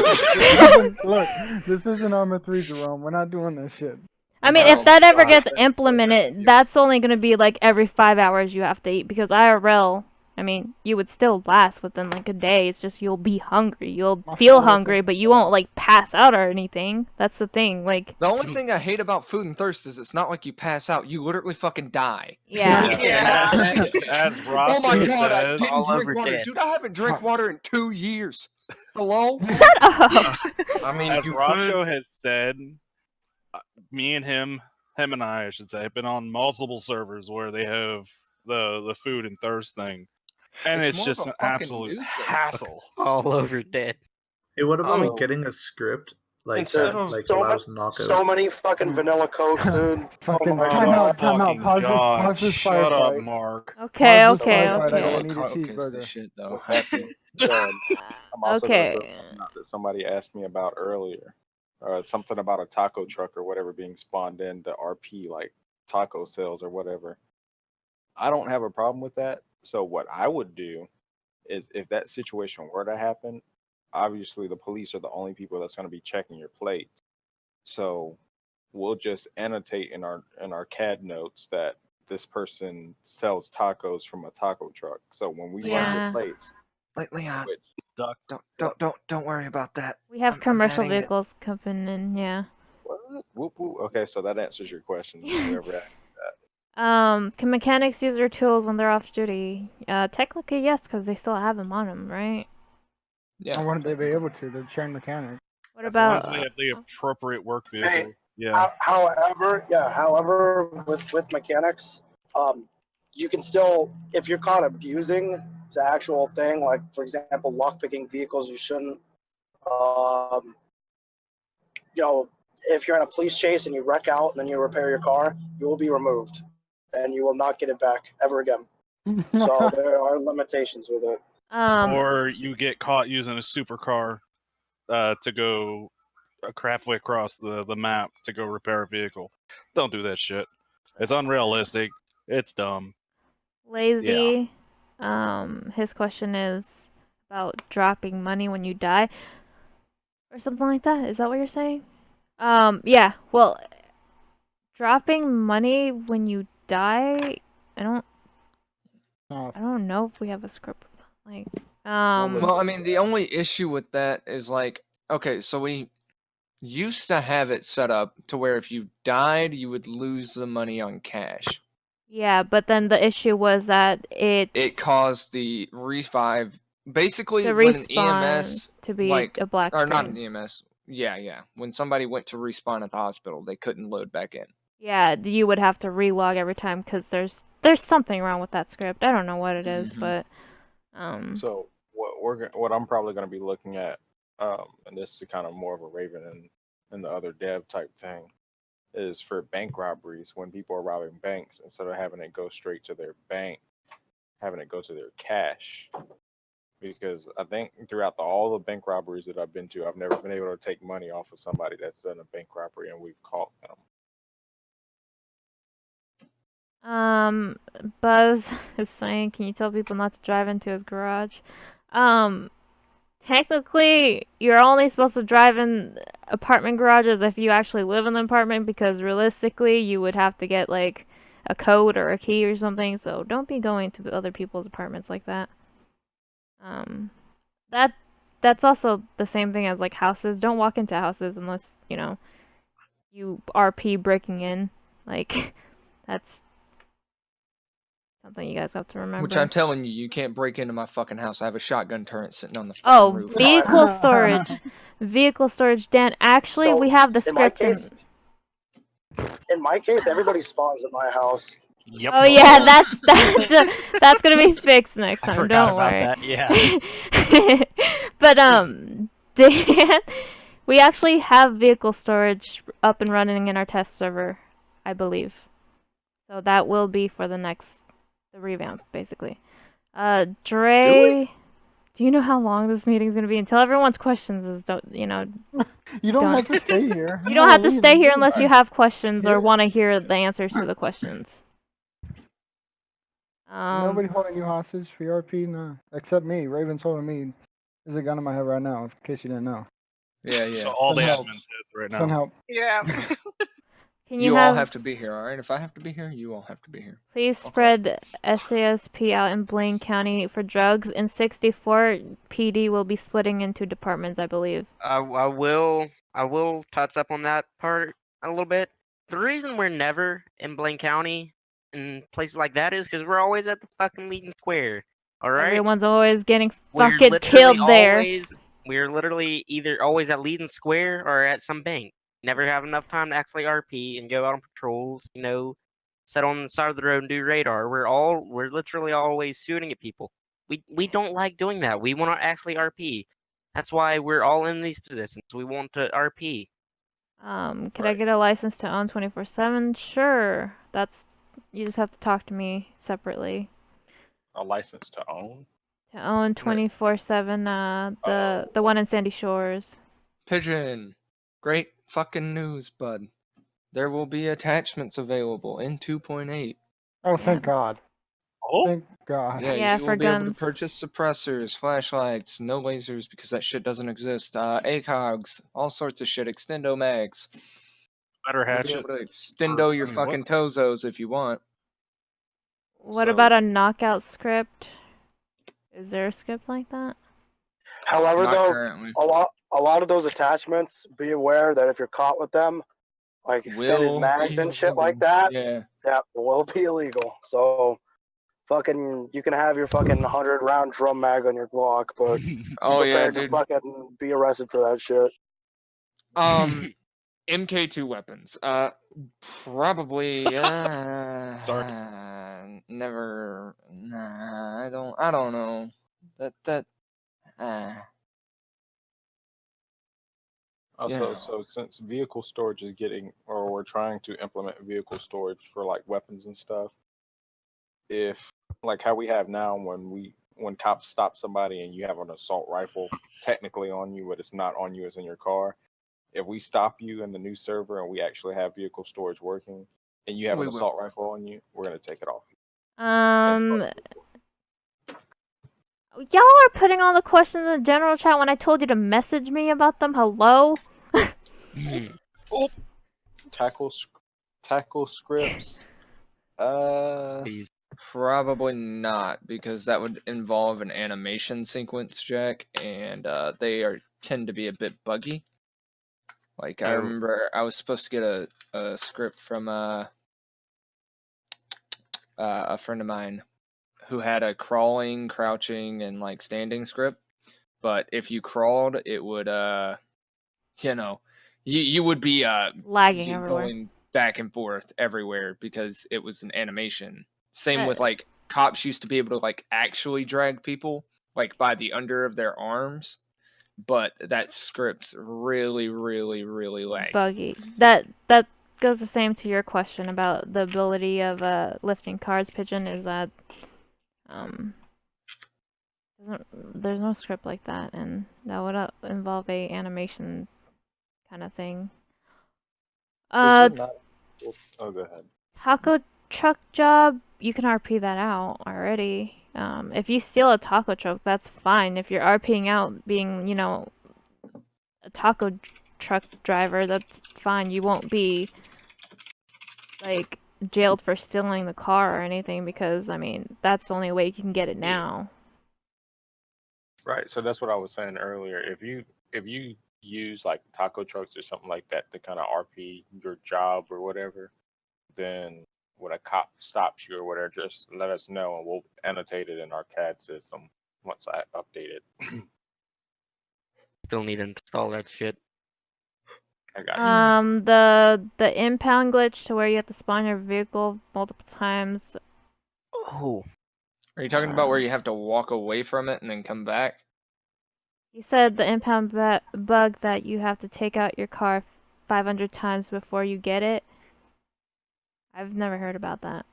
Look, this isn't Arma 3, Jerome. We're not doing this shit. I mean, No, if that ever God. gets implemented, that's only gonna be like every 5 hours you have to eat because IRL. I mean, you would still last within like a day. It's just you'll be hungry. You'll feel hungry, but you won't like pass out or anything. That's the thing. Like, The only thing I hate about food and thirst is it's not like you pass out. You literally fucking die. yeah. As Oh Roscoe my god, I says, didn't all drink over water. dead. Dude, I haven't drank water in 2 years. Hello? Shut up. I mean, as you Roscoe could. has said, me and him and I should say, have been on multiple servers where they have the food and thirst thing, and It's it's more just of a an fucking absolute nuisance. hassle. All over dead. Hey, what about mean- getting a script like Instead that, of like so allows knockout? So many fucking vanilla cokes, dude. Fucking my time God. out, time out. Fucking Pause this, God, pause this shut up, firefight. Mark. Okay, Pause this okay, firefight, I okay. need a Coke is the cheeseburger. shit, though. That being said, I'm also Okay. going to throw something out that somebody asked me about earlier. Something about a taco truck or whatever being spawned in to RP, like taco sales or whatever. I don't have a problem with that. So what I would do is if that situation were to happen, obviously the police are the only people that's going to be checking your plates. So we'll just annotate in our CAD notes that this person sells tacos from a taco truck. So when we run Yeah. your plates, Like, Leon, which Ducks. don't worry about that. We have I'm commercial adding it. vehicles coming in, yeah. what? Whoop, whoop. Okay, so that answers your question. Whoever asked. Can mechanics use their tools when they're off duty? Technically, yes, because they still have them on them, right? Yeah. Why wouldn't they be able to? They're trained mechanics. What As long about as they have the appropriate work vehicle. Hey, Yeah. however, with mechanics, you can still, if you're caught abusing the actual thing, like for example, lockpicking vehicles you shouldn't, you know, if you're in a police chase and you wreck out and then you repair your car, you will be removed and you will not get it back ever again. So there are limitations with it. Or you get caught using a supercar to go halfway across the map to go repair a vehicle. Don't do that shit. It's unrealistic. It's dumb. Lazy. His question is about dropping money when you die, or something like that. Is that what you're saying? Yeah. Well, dropping money when you die, I don't know if we have a script. Like, Well, I mean, the only issue with that is like, okay, so we used to have it set up to where if you died, you would lose the money on cash. yeah, but then the issue was that It caused the revive. Basically, the when an respawn EMS to be like a black or not an screen. EMS, yeah. When somebody went to respawn at the hospital, they couldn't load back in. Yeah, you would have to relog every time because there's something wrong with that script. I don't know what it is, but So what I'm probably going to be looking at, and this is kind of more of a Raven and the other dev type thing, is for bank robberies when people are robbing banks, instead of having it go straight to their bank, having it go to their cash. Because I think throughout all the bank robberies that I've been to, I've never been able to take money off of somebody that's done a bank robbery and we've caught them. Buzz is saying, can you tell people not to drive into his garage? Technically, you're only supposed to drive in apartment garages if you actually live in the apartment, because realistically, you would have to get like a code or a key or something. So don't be going to other people's apartments like that. That's also the same thing as like houses. Don't walk into houses unless, you know, you RP breaking in. Like, that's something you guys have to remember. Which I'm telling you, you can't break into my fucking house. I have a shotgun turret sitting on the fucking roof. Vehicle storage. Vehicle storage. Dan, actually, So, we have the in my script. In my case, everybody spawns at my house. Yep. Oh yeah, that's gonna be fixed next time. forgot Don't about worry. that, yeah. But Dan, we actually have vehicle storage up and running in our test server, I believe. So that will be for the revamp, basically. Dre, do you know how long this meeting's gonna be? Until everyone's questions is You don't have to stay here. You don't have to stay here unless you have questions or want to hear the answers to the questions. Nobody holding you hostage for FearRP? No. Except me. Raven's holding me. There's a gun in my head right now, in case you didn't know. Yeah. So all the Send admins heads right now. Send help. Yeah. Can You all have to be here, alright? If I have to be here, you all have to be here. Please spread SASP out in Blaine County for drugs. In 64, PD will be splitting into departments, I believe. I will touch up on that part a little bit. The reason we're never in Blaine County and places like that is because we're always at the fucking Legion Square. All right. Everyone's always getting We're fucking literally killed there. We're literally either always at Legion Square or at some bank. Never have enough time to actually RP and go out on patrols. You know, sit on the side of the road and do radar. We're literally always shooting at people. We don't like doing that. We want to actually RP. That's why we're all in these positions. We want to RP. Could I get a license to own 24/7? Sure. You just have to talk to me separately. A license to own? To own 24/7, the one in Sandy Shores. Pigeon. Great fucking news, bud. There will be attachments available in 2.8. Oh, thank God. Oh? Thank God. Yeah, you for will be able to guns. purchase suppressors, flashlights, no lasers because that shit doesn't exist. ACOGs, all sorts of shit. Extendo mags. Better You'll be hatchet. able to extendo your fucking Tozos if you want. What about a knockout script? Is there a script like that? However, Not though, currently. a lot of those attachments, be aware that if you're caught with them, like extended Will mags be and shit like illegal. that, Yeah. that will be illegal. So fucking, you can have your fucking 100-round drum mag on your Glock, but Oh yeah, prepare to dude. fucking be arrested for that shit. MK2 weapons. Probably. Sorry. Never. Nah, I don't know. That. Also, Yeah. so since vehicle storage is getting, or we're trying to implement vehicle storage for like weapons and stuff, if like how we have now when cops stop somebody and you have an assault rifle technically on you, but it's not on you, it's in your car. If we stop you in the new server and we actually have vehicle storage working, and you have We an will. assault rifle on you, we're gonna take it off. Y'all are putting all the questions in the general chat when I told you to message me about them. Hello? Oh. Tackle scripts. Probably not, because that would involve an animation sequence check, and they tend to be a bit buggy. Like I remember, I was supposed to get a script from a friend of mine who had a crawling, crouching, and like standing script. But if you crawled, it would you would be lagging everywhere, going back and forth everywhere because it was an animation. Same with like cops used to be able to like actually drag people like by the under of their arms, but that script's really laggy. buggy. That goes the same to your question about the ability of lifting cars. Pigeon is that there's no script like that, and that would involve a animation kind of thing. Oh, go ahead. Taco truck job, you can RP that out already. If you steal a taco truck, that's fine. If you're RPing out being, a taco truck driver, that's fine. You won't be, like, jailed for stealing the car or anything because, I mean, that's the only way you can get it now. Right, so that's what I was saying earlier. If you use like taco trucks or something like that to kind of RP your job or whatever, then when a cop stops you or whatever, just let us know and we'll annotate it in our CAD system once I update it. Still need to install that shit. I got you. The impound glitch to where you have to spawn your vehicle multiple times. Oh. Are you talking about where you have to walk away from it and then come back? He said the impound bug that you have to take out your car 500 times before you get it. I've never heard about that.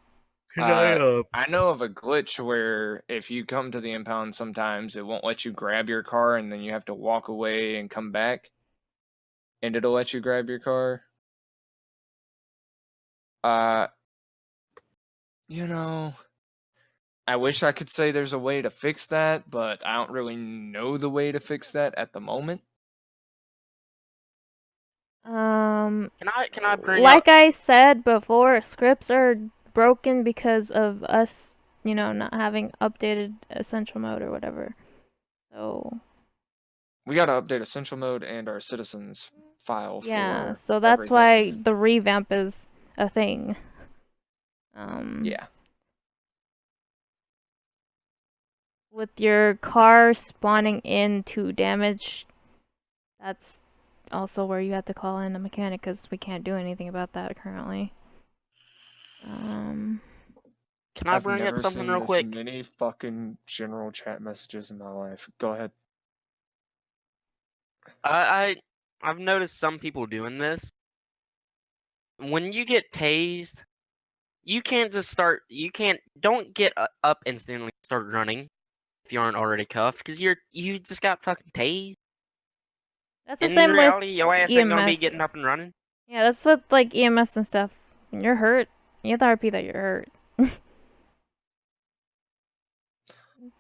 I know of a glitch where if you come to the impound sometimes it won't let you grab your car and then you have to walk away and come back. And it'll let you grab your car. I wish I could say there's a way to fix that, but I don't really know the way to fix that at the moment. Can I bring like I said before, scripts are broken because of us, not having updated essential mode or whatever. So we gotta update essential mode and our citizens file. Yeah, for so that's everything. why the revamp is a thing. Yeah. With your car spawning into damage, that's also where you have to call in a mechanic because we can't do anything about that currently. Can I bring up something real quick? quick? Many fucking general chat messages in my life. Go ahead. I've noticed some people doing this. When you get tased, you can't just start. Don't get up instantly and start running if you aren't already cuffed, because you just got fucking tased. That's the In same reality, with your ass ain't gonna be EMS. getting up and running. Yeah, that's with like EMS and stuff. When you're hurt, you have to RP that you're hurt.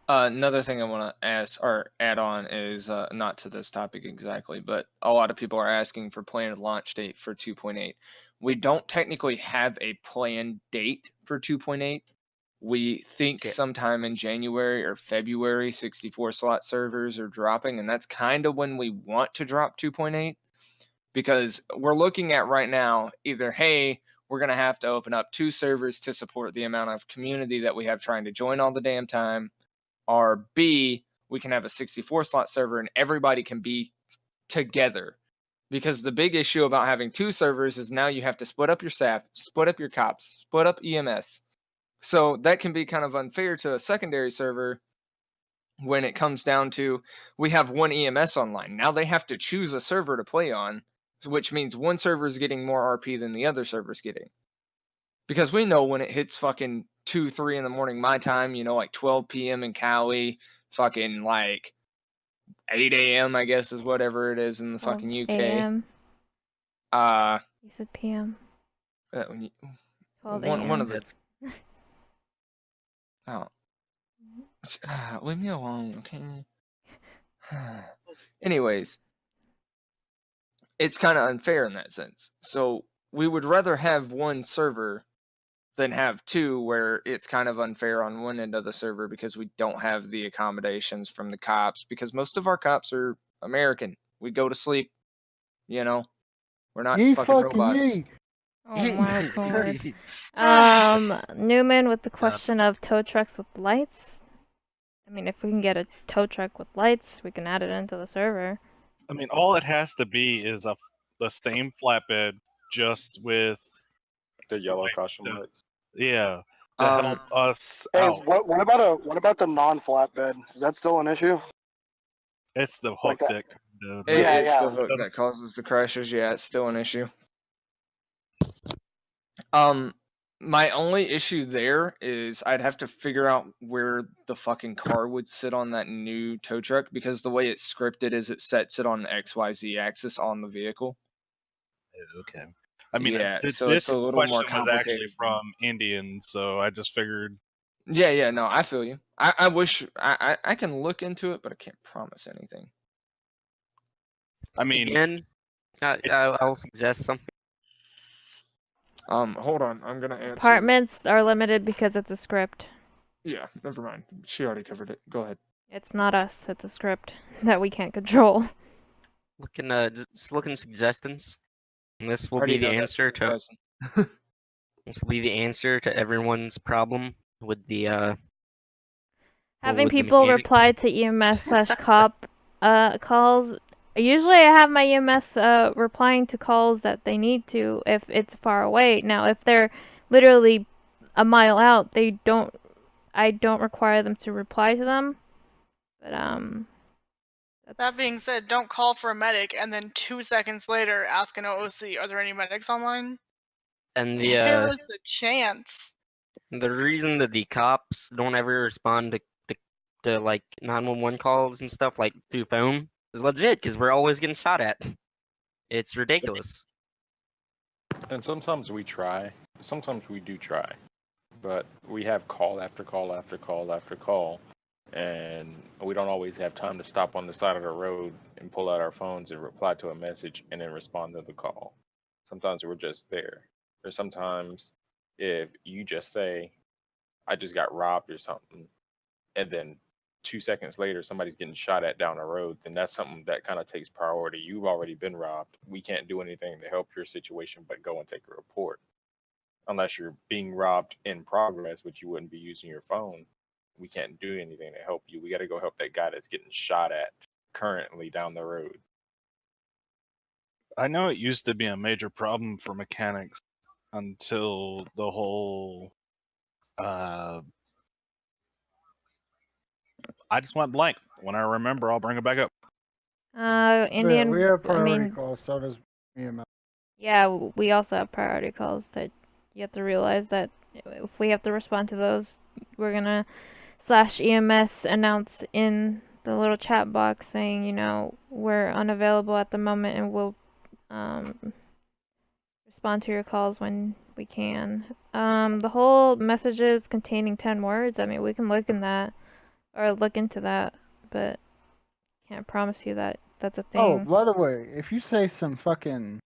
Another thing I want to ask or add on is not to this topic exactly, but a lot of people are asking for planned launch date for 2.8. We don't technically have a planned date for 2.8. We think sometime in January or February 64 slot servers are dropping, and that's kind of when we want to drop 2.8, because we're looking at right now either, hey, we're going to have to open up 2 servers to support the amount of community that we have trying to join all the damn time. Or B, we can have a 64-slot server and everybody can be together. Because the big issue about having 2 servers is now you have to split up your staff, split up your cops, split up EMS. So that can be kind of unfair to a secondary server when it comes down to we have 1 EMS online. Now they have to choose a server to play on, which means one server is getting more RP than the other server's getting. Because we know when it hits fucking 2, 3 in the morning my time, you know, like 12 p.m. in Cali, fucking like 8 a.m. I guess is whatever it is in the fucking UK. AM. You said PM. 12 AM. One of the... Oh. Leave me alone, okay? Anyways, it's kind of unfair in that sense. So we would rather have 1 server than have 2 where it's kind of unfair on one end of the server because we don't have the accommodations from the cops, because most of our cops are American. We go to sleep, you know? We're not fucking robots. Oh my god. Newman with the question of tow trucks with lights. I mean, if we can get a tow truck with lights, we can add it into the server. I mean, all it has to be is the same flatbed, just with the yellow caution lights. Yeah, to help us Hey, out. what about the non-flatbed? Is that still an issue? It's the hook Like that. It's the hook that causes the crashes. Yeah, it's still an issue. My only issue there is I'd have to figure out where the fucking car would sit on that new tow truck, because the way it's scripted is it sets it on the XYZ axis on the vehicle. Okay. I mean, yeah, so this it's a little question more was complicated. actually from Indian, so I just figured. Yeah, no, I feel you. I wish I can look into it, but I can't promise anything. I mean, again, I'll suggest something. Hold on, I'm gonna answer. Apartments are limited because it's a script. Yeah, never mind. She already covered it. Go ahead. It's not us. It's a script that we can't control. Just looking suggestions. And this will Already be the know that's answer the to. This will be the answer to everyone's problem with the. Having with the people mechanics. reply to EMS/cop calls. Usually I have my EMS replying to calls that they need to if it's far away. Now, if they're literally a mile out, I don't require them to reply to them. But That being said, don't call for a medic and then 2 seconds later ask an OOC, are there any medics online? And Give the us a chance. the reason that the cops don't ever respond to like 911 calls and stuff like through phone is legit, because we're always getting shot at. It's ridiculous. And sometimes we try. Sometimes we do try. But we have call after call after call after call. And we don't always have time to stop on the side of the road and pull out our phones and reply to a message and then respond to the call. Sometimes we're just there. Or sometimes if you just say, I just got robbed or something, and then 2 seconds later somebody's getting shot at down the road, then that's something that kind of takes priority. You've already been robbed. We can't do anything to help your situation but go and take a report. Unless you're being robbed in progress, which you wouldn't be using your phone. We can't do anything to help you. We got to go help that guy that's getting shot at currently down the road. I know it used to be a major problem for mechanics until the whole. I just went blank. When I remember, I'll bring it back up. Indian. We have I priority mean, calls, so does EMS. yeah, we also have priority calls that you have to realize that if we have to respond to those, we're gonna /EMS announce in the little chat box saying, you know, we're unavailable at the moment and we'll respond to your calls when we can. The whole messages containing 10 words, I mean, we can look into that, but can't promise you that that's a thing. Oh, by the way, if you say some fucking,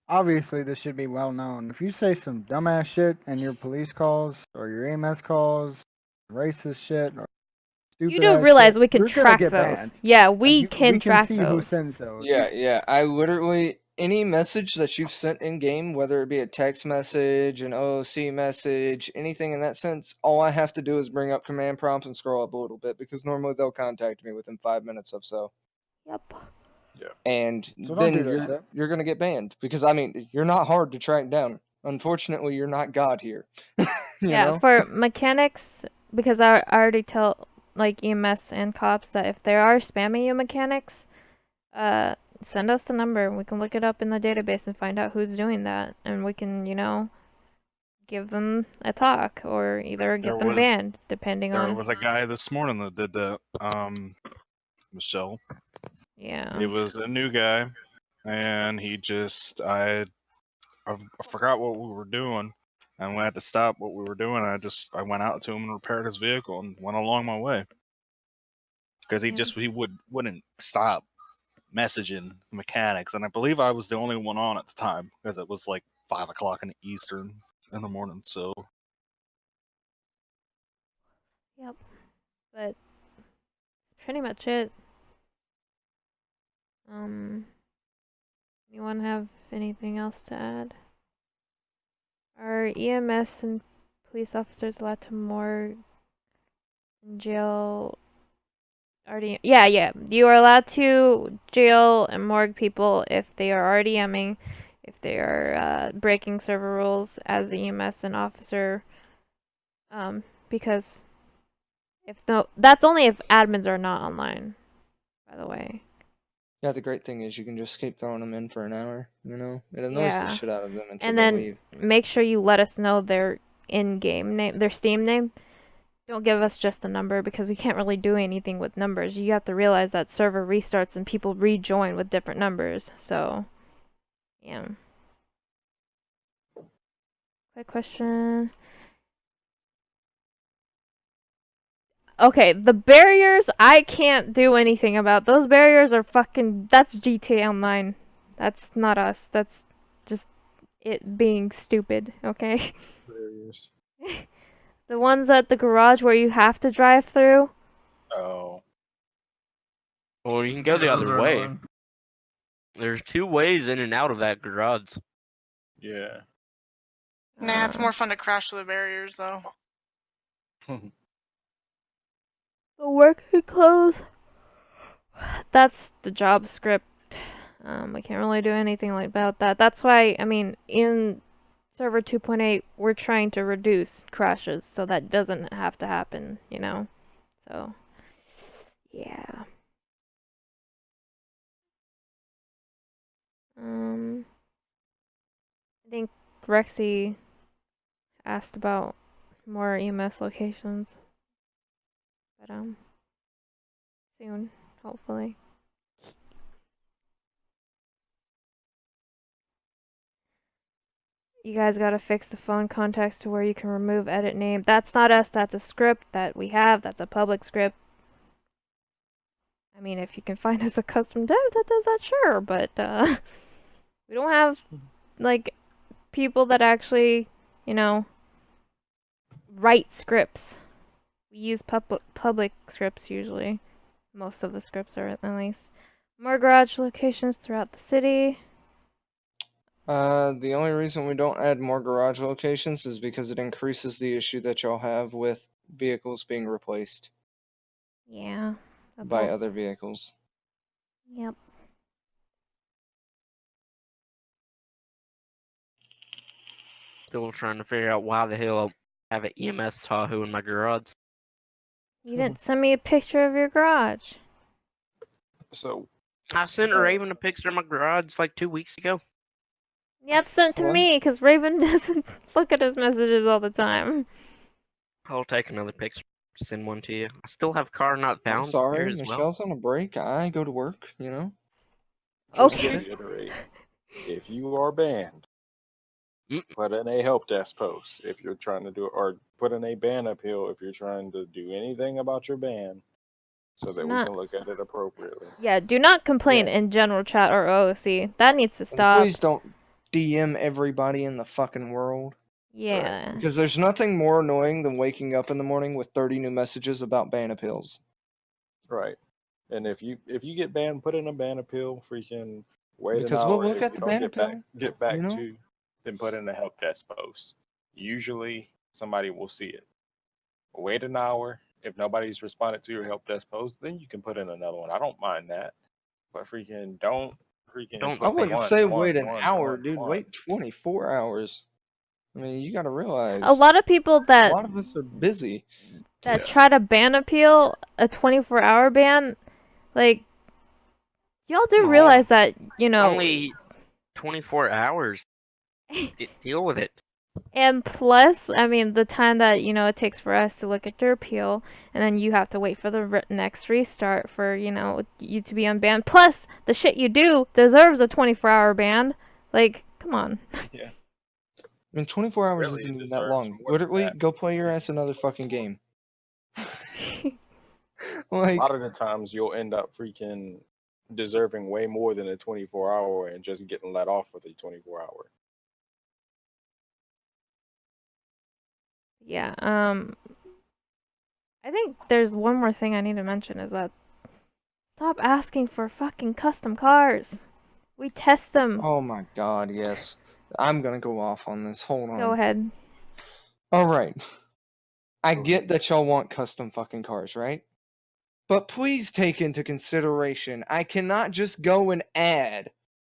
obviously this should be well known. If you say some dumbass shit in your police calls or your EMS calls, racist shit or stupid You do ass realize shit, we can you're gonna track get those. banned. Yeah, And we can track see those. who sends those. Yeah, I literally any message that you've sent in game, whether it be a text message, an OOC message, anything in that sense, all I have to do is bring up command prompts and scroll up a little bit, because normally they'll contact me within 5 minutes of so. Yep. Yeah. And So don't then do that, you're gonna get banned, because I mean, you're not hard to track down. Unfortunately, you're not God here. Yeah, know? for mechanics, because I already tell like EMS and cops that if they are spamming you mechanics, send us the number. We can look it up in the database and find out who's doing that, and we can, give them a talk or either get them banned, depending on. There was a guy this morning that did that. Michelle. Yeah. He was a new guy, and he just I forgot what we were doing, and we had to stop what we were doing. I went out to him and repaired his vehicle and went along my way because he wouldn't stop messaging mechanics, and I believe I was the only one on at the time because it was like 5 o'clock in the Eastern in the morning. So. Yep. But pretty much it. Anyone have anything else to add? Are EMS and police officers allowed to morgue and jail RDM? Yeah. You are allowed to jail and morgue people if they are RDMing, if they are breaking server rules as EMS and officer. Because that's only if admins are not online, by the way. Yeah, the great thing is you can just keep throwing them in for an hour, It annoys the shit out of them until and they then leave. make sure you let us know their in-game name, their Steam name. Don't give us just a number because we can't really do anything with numbers. You have to realize that server restarts and people rejoin with different numbers. So, yeah. Quick question. Okay, the barriers, I can't do anything about. Those barriers are that's GTA Online. That's not us. That's just it being stupid, okay? Barriers. The ones at the garage where you have to drive through. Oh. Well, you can go the other way. There's 2 ways in and out of that garage. Yeah. Nah, it's more fun to crash through the barriers, though. The working clothes. That's the job script. We can't really do anything about that. That's why, I mean, in server 2.8, we're trying to reduce crashes so that doesn't have to happen, So, yeah. I think Rexy asked about more EMS locations. But, soon, hopefully. You guys gotta fix the phone contacts to where you can remove edit name. That's not us, that's a script that we have, that's a public script. I mean, if you can find us a custom dev that does that, sure, but, we don't have, like, people that actually, write scripts. We use public scripts usually. Most of the scripts are, at least. More garage locations throughout the city. The only reason we don't add more garage locations is because it increases the issue that y'all have with vehicles being replaced. Yeah. By other vehicles. Yep. Still trying to figure out why the hell I have an EMS Tahoe in my garage. You didn't send me a picture of your garage. So. I sent Raven a picture of my garage like 2 weeks ago. Yeah, it's sent to me because Raven doesn't look at his messages all the time. I'll take another picture, send one to you. I still have car not I'm found sorry, here as Michelle's well. on a break. I go to work, Just Okay. to reiterate, if you are banned, put in a help desk post if you're trying to do it, or put in a ban appeal if you're trying to do anything about your ban, so that we can look at it appropriately. Yeah, do not complain in general chat or OOC. That needs to And stop. please don't DM everybody in the fucking world. Yeah. Because there's nothing more annoying than waking up in the morning with 30 new messages about ban appeals. Right. And if you get banned, put in a ban appeal. Freaking Wait Because an we'll hour. look If at you the don't ban get back, appeal, you know? to, then put in a help desk post. Usually somebody will see it. Wait an hour. If nobody's responded to your help desk post, then you can put in another one. I don't mind that. But freaking don't Don't I put wouldn't spam. say one, wait an one, hour, one, dude. one. Wait 24 hours. I mean, you gotta realize A lot of people a that lot of us are busy. try to ban appeal a 24-hour ban, like, y'all do Come realize on. that, you It's know, only 24 hours. Deal with it. and plus, I mean, the time that, you know, it takes for us to look at your appeal, and then you have to wait for the next restart for, you know, you to be unbanned. Plus, the shit you do deserves a 24-hour ban. Like, come on. Yeah. I mean, 24 hours Really, isn't it even that deserves long. more than Literally, that. go play your ass another fucking game. A Like, lot of the times you'll end up freaking deserving way more than a 24-hour and just getting let off with a 24-hour. Yeah, I think there's one more thing I need to mention is that stop asking for fucking custom cars. We test them. oh my god, yes. I'm gonna go off on this. Hold on. Go ahead. Alright. I get that y'all want custom fucking cars, right? But please take into consideration, I cannot just go and add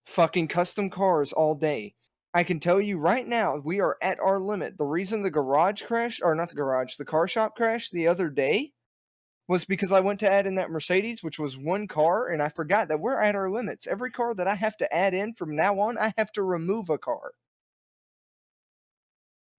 fucking custom cars all day. I can tell you right now, we are at our limit. The reason the garage crashed, or not the garage, the car shop crashed the other day was because I went to add in that Mercedes, which was one car, and I forgot that we're at our limits. Every car that I have to add in from now on, I have to remove a car.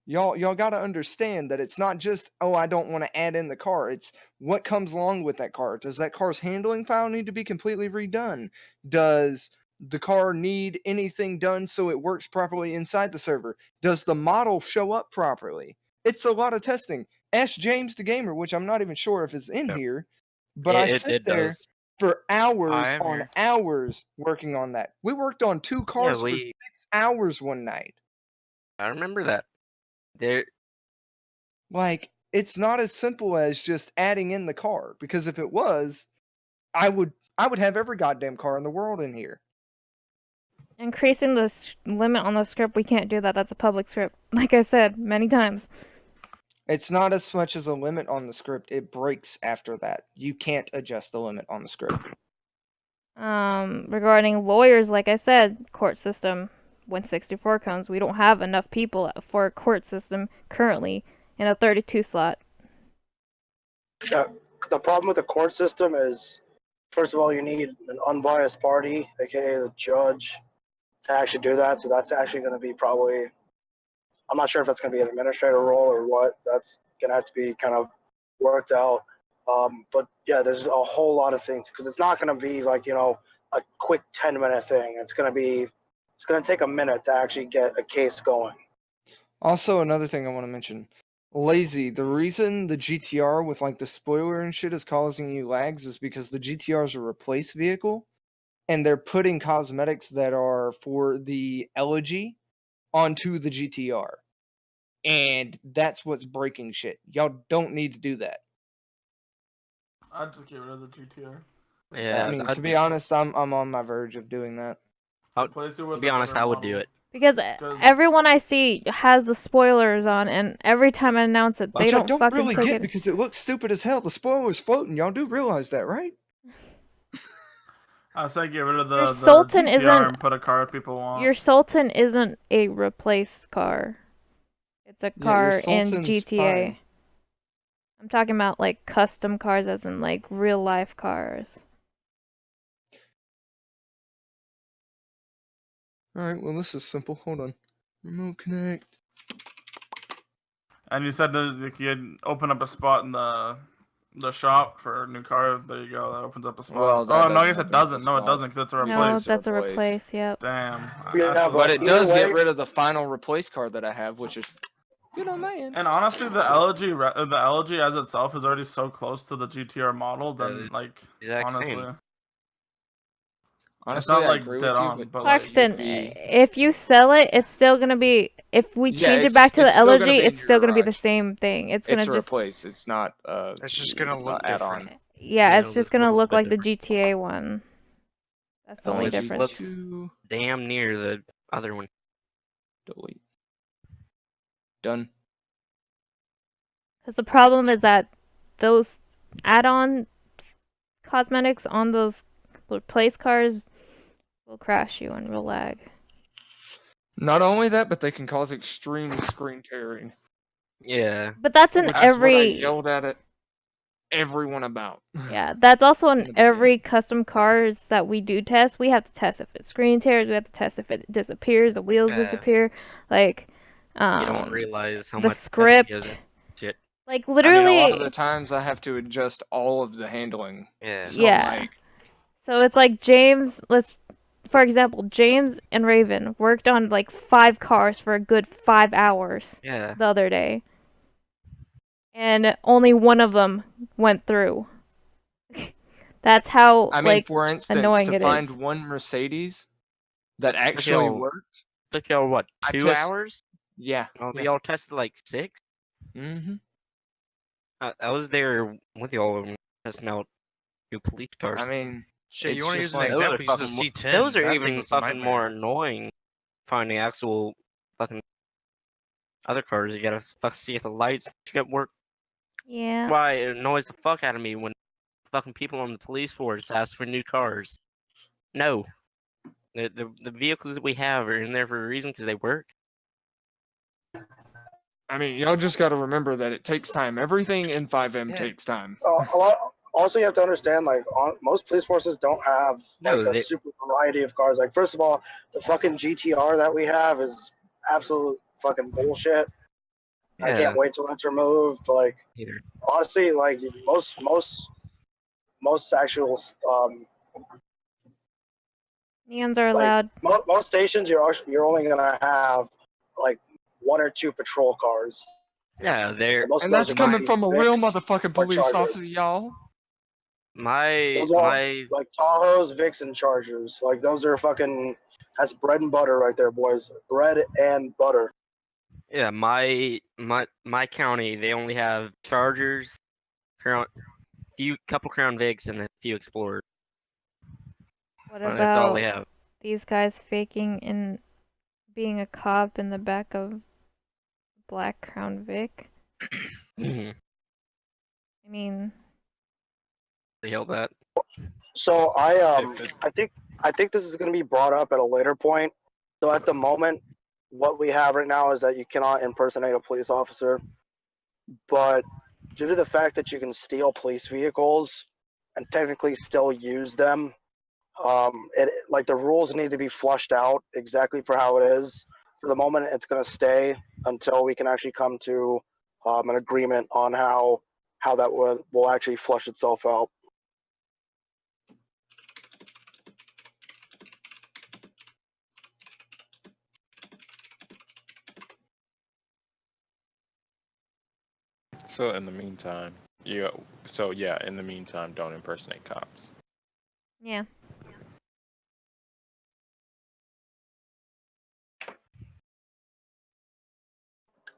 Y'all got to understand that it's not just, oh, I don't want to add in the car. It's what comes along with that car. Does that car's handling file need to be completely redone? Does the car need anything done so it works properly inside the server? Does the model show up properly? It's a lot of testing. Ask James the Gamer, which I'm not even sure if it's in here, but I sit It there does. for hours am on here. hours working on that. We worked on 2 cars for 6 hours one night. I remember that. There. Like, it's not as simple as just adding in the car, because if it was, I would have every goddamn car in the world in here. Increasing the limit on the script, we can't do that. That's a public script. Like I said many times. It's not as much as a limit on the script. It breaks after that. You can't adjust the limit on the script. Regarding lawyers, like I said, court system, when 64 comes, we don't have enough people for a court system currently in a 32 slot. Yeah, the problem with the court system is, first of all, you need an unbiased party, aka the judge, to actually do that. So that's actually going to be probably, I'm not sure if that's going to be an administrator role or what. That's going to have to be kind of worked out. But yeah, there's a whole lot of things, because it's not going to be like, you know, a quick 10-minute thing. It's going to take a minute to actually get a case going. Also, another thing I want to mention. Lazy, the reason the GTR with like the spoiler and shit is causing you lags is because the GTR is a replace vehicle, and they're putting cosmetics that are for the elegy onto the GTR. And that's what's breaking shit. Y'all don't need to do that. I'd just get rid of the GTR. Yeah. I mean, to be honest, I'm on my verge of doing that. To be honest, I would do it. Because everyone I see has the spoilers on, and every time I announce it, they Which I don't don't fucking really take get it. because it looks stupid as hell. The spoiler's floating. Y'all do realize that, right? I say get rid of the Your Sultan GTR isn't- and put a car people want. Your Sultan isn't a replace car. It's a Yeah, car your in Sultan's GTA. fine. I'm talking about like custom cars, as in like real life cars. Alright, well, this is simple. Hold on. Remote connect. And you said that you could open up a spot in the shop for a new car. There you go. That opens up a spot. Well, that oh no, I doesn't guess it open up a doesn't. No, it spot. doesn't. 'Cause that's a No, replace. that's a replace. Yep. Damn. Yeah, But it either does way- get rid of the final replace card that I have, which is good on my end. And honestly, the LG as itself is already so close to the GTR model. Then like exact honestly. same. Honestly, it's not I like agree dead with you, on, but but like Claxton, if you sell it, it's still gonna be. If we Yeah, change it it's- back to the it's still gonna elegy, be in it's your still gonna be the garage. same thing. It's gonna It's a just. replace. It's not It's just gonna look add different. on. Yeah, Yeah, it's it'll just look a gonna little look bit like the different. GTA one. That's the only Which difference. looks damn near the other one. Delete. Done. Because the problem is that those add-on cosmetics on those replace cars will crash you and will lag. Not only that, but they can cause extreme screen tearing. Yeah. But that's in Which is what I every. yelled at everyone about. Yeah, that's also In in the every custom cars that we do test. We have to test if it screen tears. We have to test if it disappears, the wheels Yeah. disappear. Like, You don't realize how the much testing script. goes into shit. Like I literally. mean, a lot of the times I have to adjust all of the handling. Yeah. So, Yeah. like, So it's like James. For example, James and Raven worked on like 5 cars for a good 5 hours. Yeah. The other day. And only one of them went through. That's how I mean, like for instance, annoying to it find is. one Mercedes that actually y'all- worked. Took y'all what? 2 hours? Yeah. Oh, yeah. y'all tested like 6? Mm-hmm. I was there with y'all testing out new police cars. I mean, Shit, you it's want to just use an like, example? Use a fucking C10. Those are That thing even was a fucking more nightmare. annoying. Finding actual fucking other cars. You gotta fucking see if the lights get work. Yeah. Why it annoys the fuck out of me when fucking people on the police force ask for new cars. No, the vehicles that we have are in there for a reason because they work. I mean, y'all just got to remember that it takes time. Everything in 5M takes time. Also, you have to understand, like, most police forces don't have like a super variety of cars. Like, first of all, the fucking GTR that we have is absolute fucking bullshit. I can't wait till it's removed. Like, honestly, like most actual Neons are like, allowed. most stations you're only gonna have like 1 or 2 patrol cars. Yeah, they're Most And of those that's are gonna coming be from a real Vics motherfucking or police Chargers. officer, y'all. Those are like Tahoes, Vics, and Chargers. Like, those are fucking. That's bread and butter right there, boys. Bread and butter. Yeah, my county, they only have Chargers, couple Crown Vics, and a few Explorers. What That's all they about have. these guys faking in being a cop in the back of Black Crown Vic? I mean, They held that. So I think this is going to be brought up at a later point. So at the moment, what we have right now is that you cannot impersonate a police officer, but due to the fact that you can steal police vehicles and technically still use them, like, the rules need to be flushed out exactly for how it is. For the moment, it's going to stay until we can actually come to an agreement on how that will actually flush itself out. So in the meantime, in the meantime, don't impersonate cops. yeah.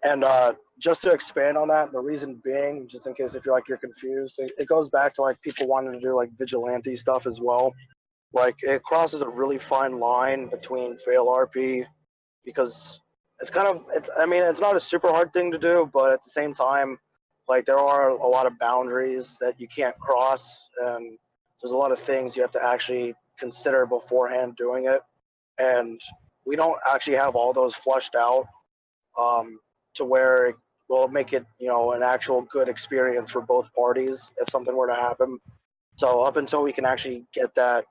And just to expand on that, the reason being, just in case if you're confused, it goes back to like people wanting to do like vigilante stuff as well. Like, it crosses a really fine line between fail RP, because it's not a super hard thing to do, but at the same time, like, there are a lot of boundaries that you can't cross, and there's a lot of things you have to actually consider beforehand doing it. And we don't actually have all those flushed out to where it will make it, an actual good experience for both parties if something were to happen. So up until we can actually get that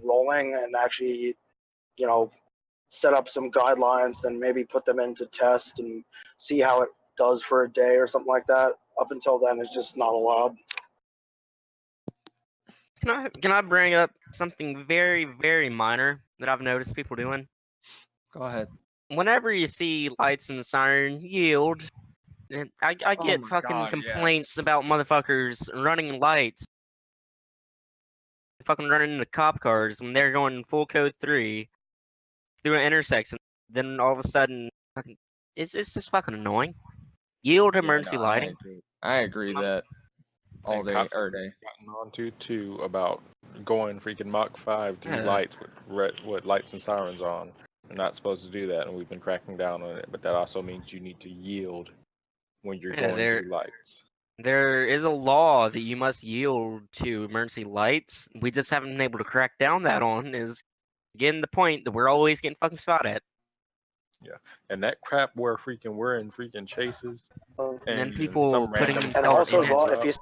rolling and actually, set up some guidelines, then maybe put them into test and see how it does for a day or something like that. Up until then, it's just not allowed. Can I bring up something very, very minor that I've noticed people doing? Go ahead. Whenever you see lights in the siren, yield. And I get my fucking God, complaints about motherfuckers running lights. Fucking running into cop cars when they're going full code 3 through an intersection. Then all of a sudden, it's just fucking annoying. Yield emergency lighting. I agree that. all And day, cops every day. gotten onto too about going freaking Mach 5 through Yeah. lights with lights and sirens on. You're not supposed to do that, and we've been cracking down on it. But that also means you need to yield when you're Yeah, going through lights. There is a law that you must yield to emergency lights. We just haven't been able to crack down that on is getting the point that we're always getting fucking shot at. Yeah, and that crap where we're in freaking chases, And then people some putting random And themselves also as in well, it. if you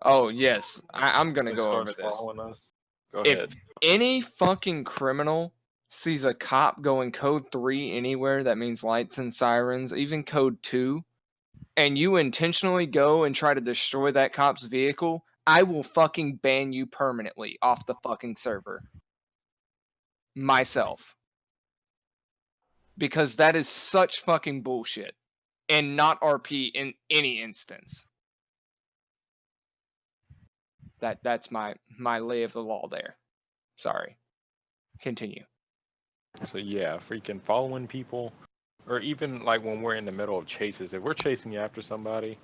Oh yes, I'm gonna go over starts this. following us. Go If ahead. any fucking criminal sees a cop going code 3 anywhere, that means lights and sirens, even code 2, and you intentionally go and try to destroy that cop's vehicle, I will fucking ban you permanently off the fucking server. Myself. Because that is such fucking bullshit. And not RP in any instance. That's my lay of the law there. Sorry. Continue. So yeah, freaking following people, or even like when we're in the middle of chases, if we're chasing you after somebody,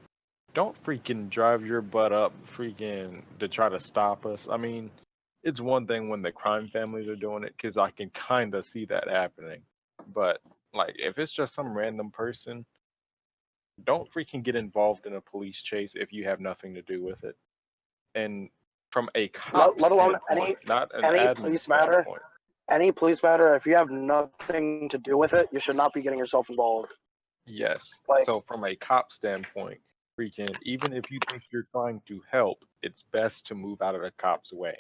don't freaking drive your butt up freaking to try to stop us. I mean, it's one thing when the crime families are doing it, because I can kind of see that happening. But like, if it's just some random person, don't freaking get involved in a police chase if you have nothing to do with it. And from a cop let alone standpoint, not an any admin police matter, standpoint. any police matter, if you have nothing to do with it, you should not be getting yourself involved. Yes. Like- So from a cop standpoint, freaking, even if you think you're trying to help, it's best to move out of the cop's way.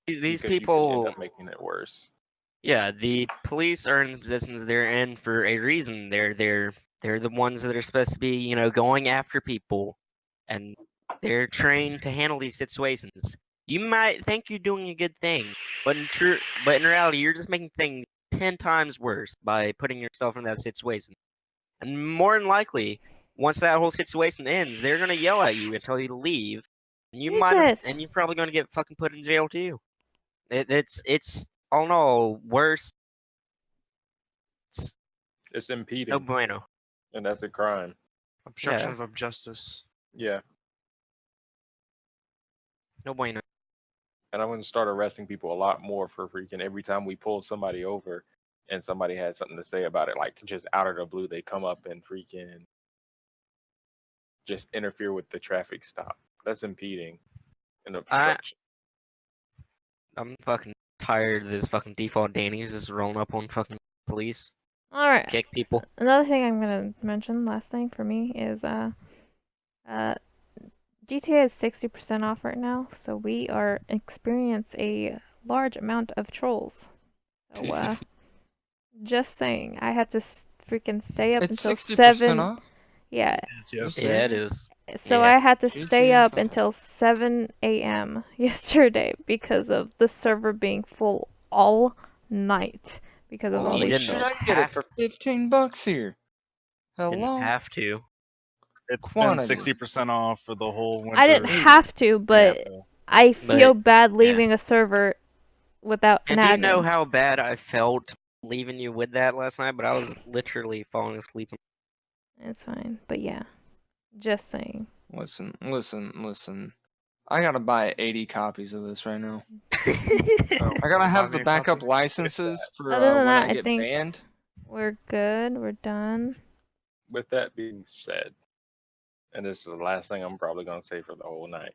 These Because you people can end up making it worse. Yeah, the police are in the positions they're in for a reason. They're the ones that are supposed to be, you know, going after people, and they're trained to handle these situations. You might think you're doing a good thing, but in reality, you're just making things 10 times worse by putting yourself in that situation. And more than likely, once that whole situation ends, they're gonna yell at you and tell you to leave. And Jesus. you're probably gonna get fucking put in jail too. It's all in all worse. It's impeding. No bueno. And that's a crime. Obstruction of justice. Yeah. No bueno. And I'm going to start arresting people a lot more for freaking every time we pull somebody over and somebody had something to say about it. Like, just out of the blue, they come up and freaking just interfere with the traffic stop. That's impeding and obstruction. I'm fucking tired of this fucking default Danny's just rolling up on fucking police. Alright. Kick people. Another thing I'm gonna mention, last thing for me, is GTA is 60% off right now, so we are experience a large amount of trolls. So just saying, I had to freaking stay up It's until 60% 7. off? Yeah. Yes. Yeah, it is. So Yeah. I had to stay GTA up until 7 a.m. yesterday because of the server being full all night because of all Holy these shit, trolls. I get it for $15 here. Didn't Hello? have to. It's Quantity. been 60% off for the whole winter. I didn't have to, but I feel bad leaving a server without an And do you admin. know how bad I felt leaving you with that last night? But I was literally falling asleep. It's fine, but yeah. Just saying. Listen. I gotta buy 80 copies of this right now. Oh, I gotta have buy me the a backup copy? licenses for Other than when that, I I get think banned. we're good. We're done. With that being said, and this is the last thing I'm probably going to say for the whole night,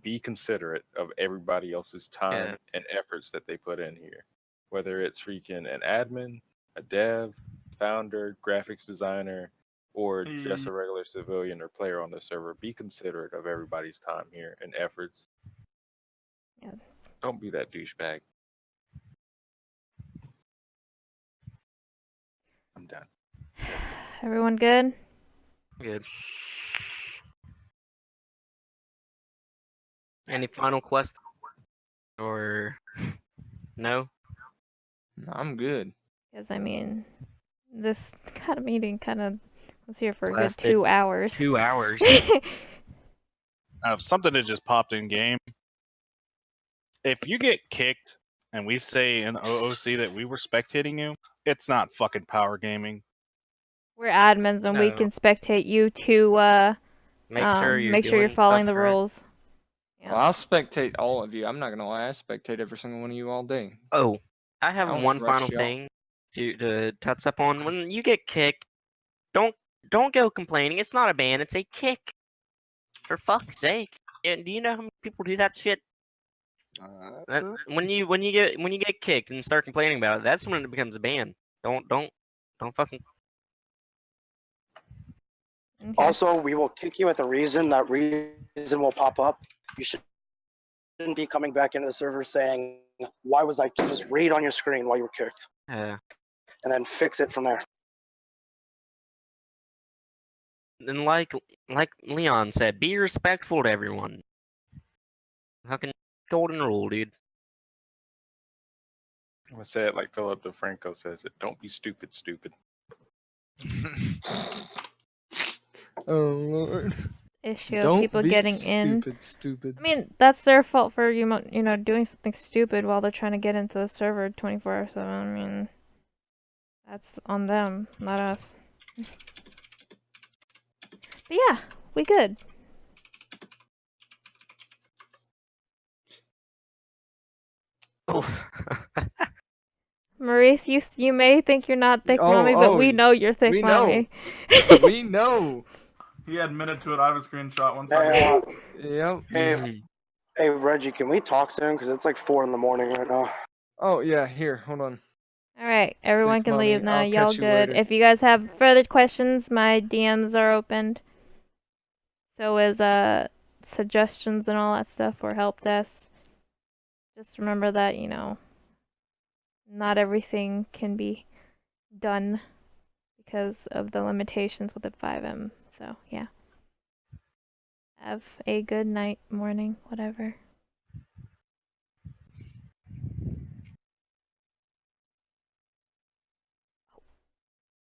be considerate of everybody else's time and efforts that they put in here. Whether it's freaking an admin, a dev, founder, graphics designer, or just a regular civilian or player on the server, be considerate of everybody's time here and efforts. Yeah. Don't be that douchebag. I'm done. Everyone good? Good. Any final quest? Or no? I'm good. Because, I mean, this kind of meeting kind of was here for a good Lasted 2 hours. 2 hours. Something that just popped in game. If you get kicked and we say in OOC that we were spectating you, it's not fucking Powergaming. We're admins and we No. can spectate you to Make sure you're make sure you're doing following stuff the right. rules. Yeah. Well, I'll spectate all of you. I'm not gonna lie, I spectate every single one of you all day. Oh, I have don't one trust final y'all. thing to touch up on. When you get kicked, don't go complaining. It's not a ban. It's a kick. For fuck's sake. And do you know how many people do that shit? When you get kicked and start complaining about it, that's when it becomes a ban. Don't fucking. Okay. Also, we will kick you at the reason. That reason will pop up. You shouldn't be coming back into the server saying, "Why was I kicked?" Just read on your screen why you were kicked, Yeah. and then fix it from there. And like Leon said, be respectful to everyone. Fucking golden rule, dude. I'm gonna say it like Philip DeFranco says it. Don't be stupid, stupid. Oh Lord. Issue of Don't people be getting in. stupid. I mean, that's their fault for doing something stupid while they're trying to get into the server 24/7. I mean, that's on them, not us. But yeah, we good. Oh. Maurice, you may think you're not thick mommy, but we know you're thick we know. mommy. We know. He admitted to it. I have a screenshot once I Yep. Hey, Reggie, can we talk soon? Because it's like 4 in the morning right now. Oh yeah, here, hold on. Alright, everyone Thick can mommy, leave now. I'll Y'all catch you good. later. If you guys have further questions, my DMs are opened. So is suggestions and all that stuff for help desk. Just remember that, not everything can be done because of the limitations with the 5M. So, yeah. Have a good night, morning, whatever.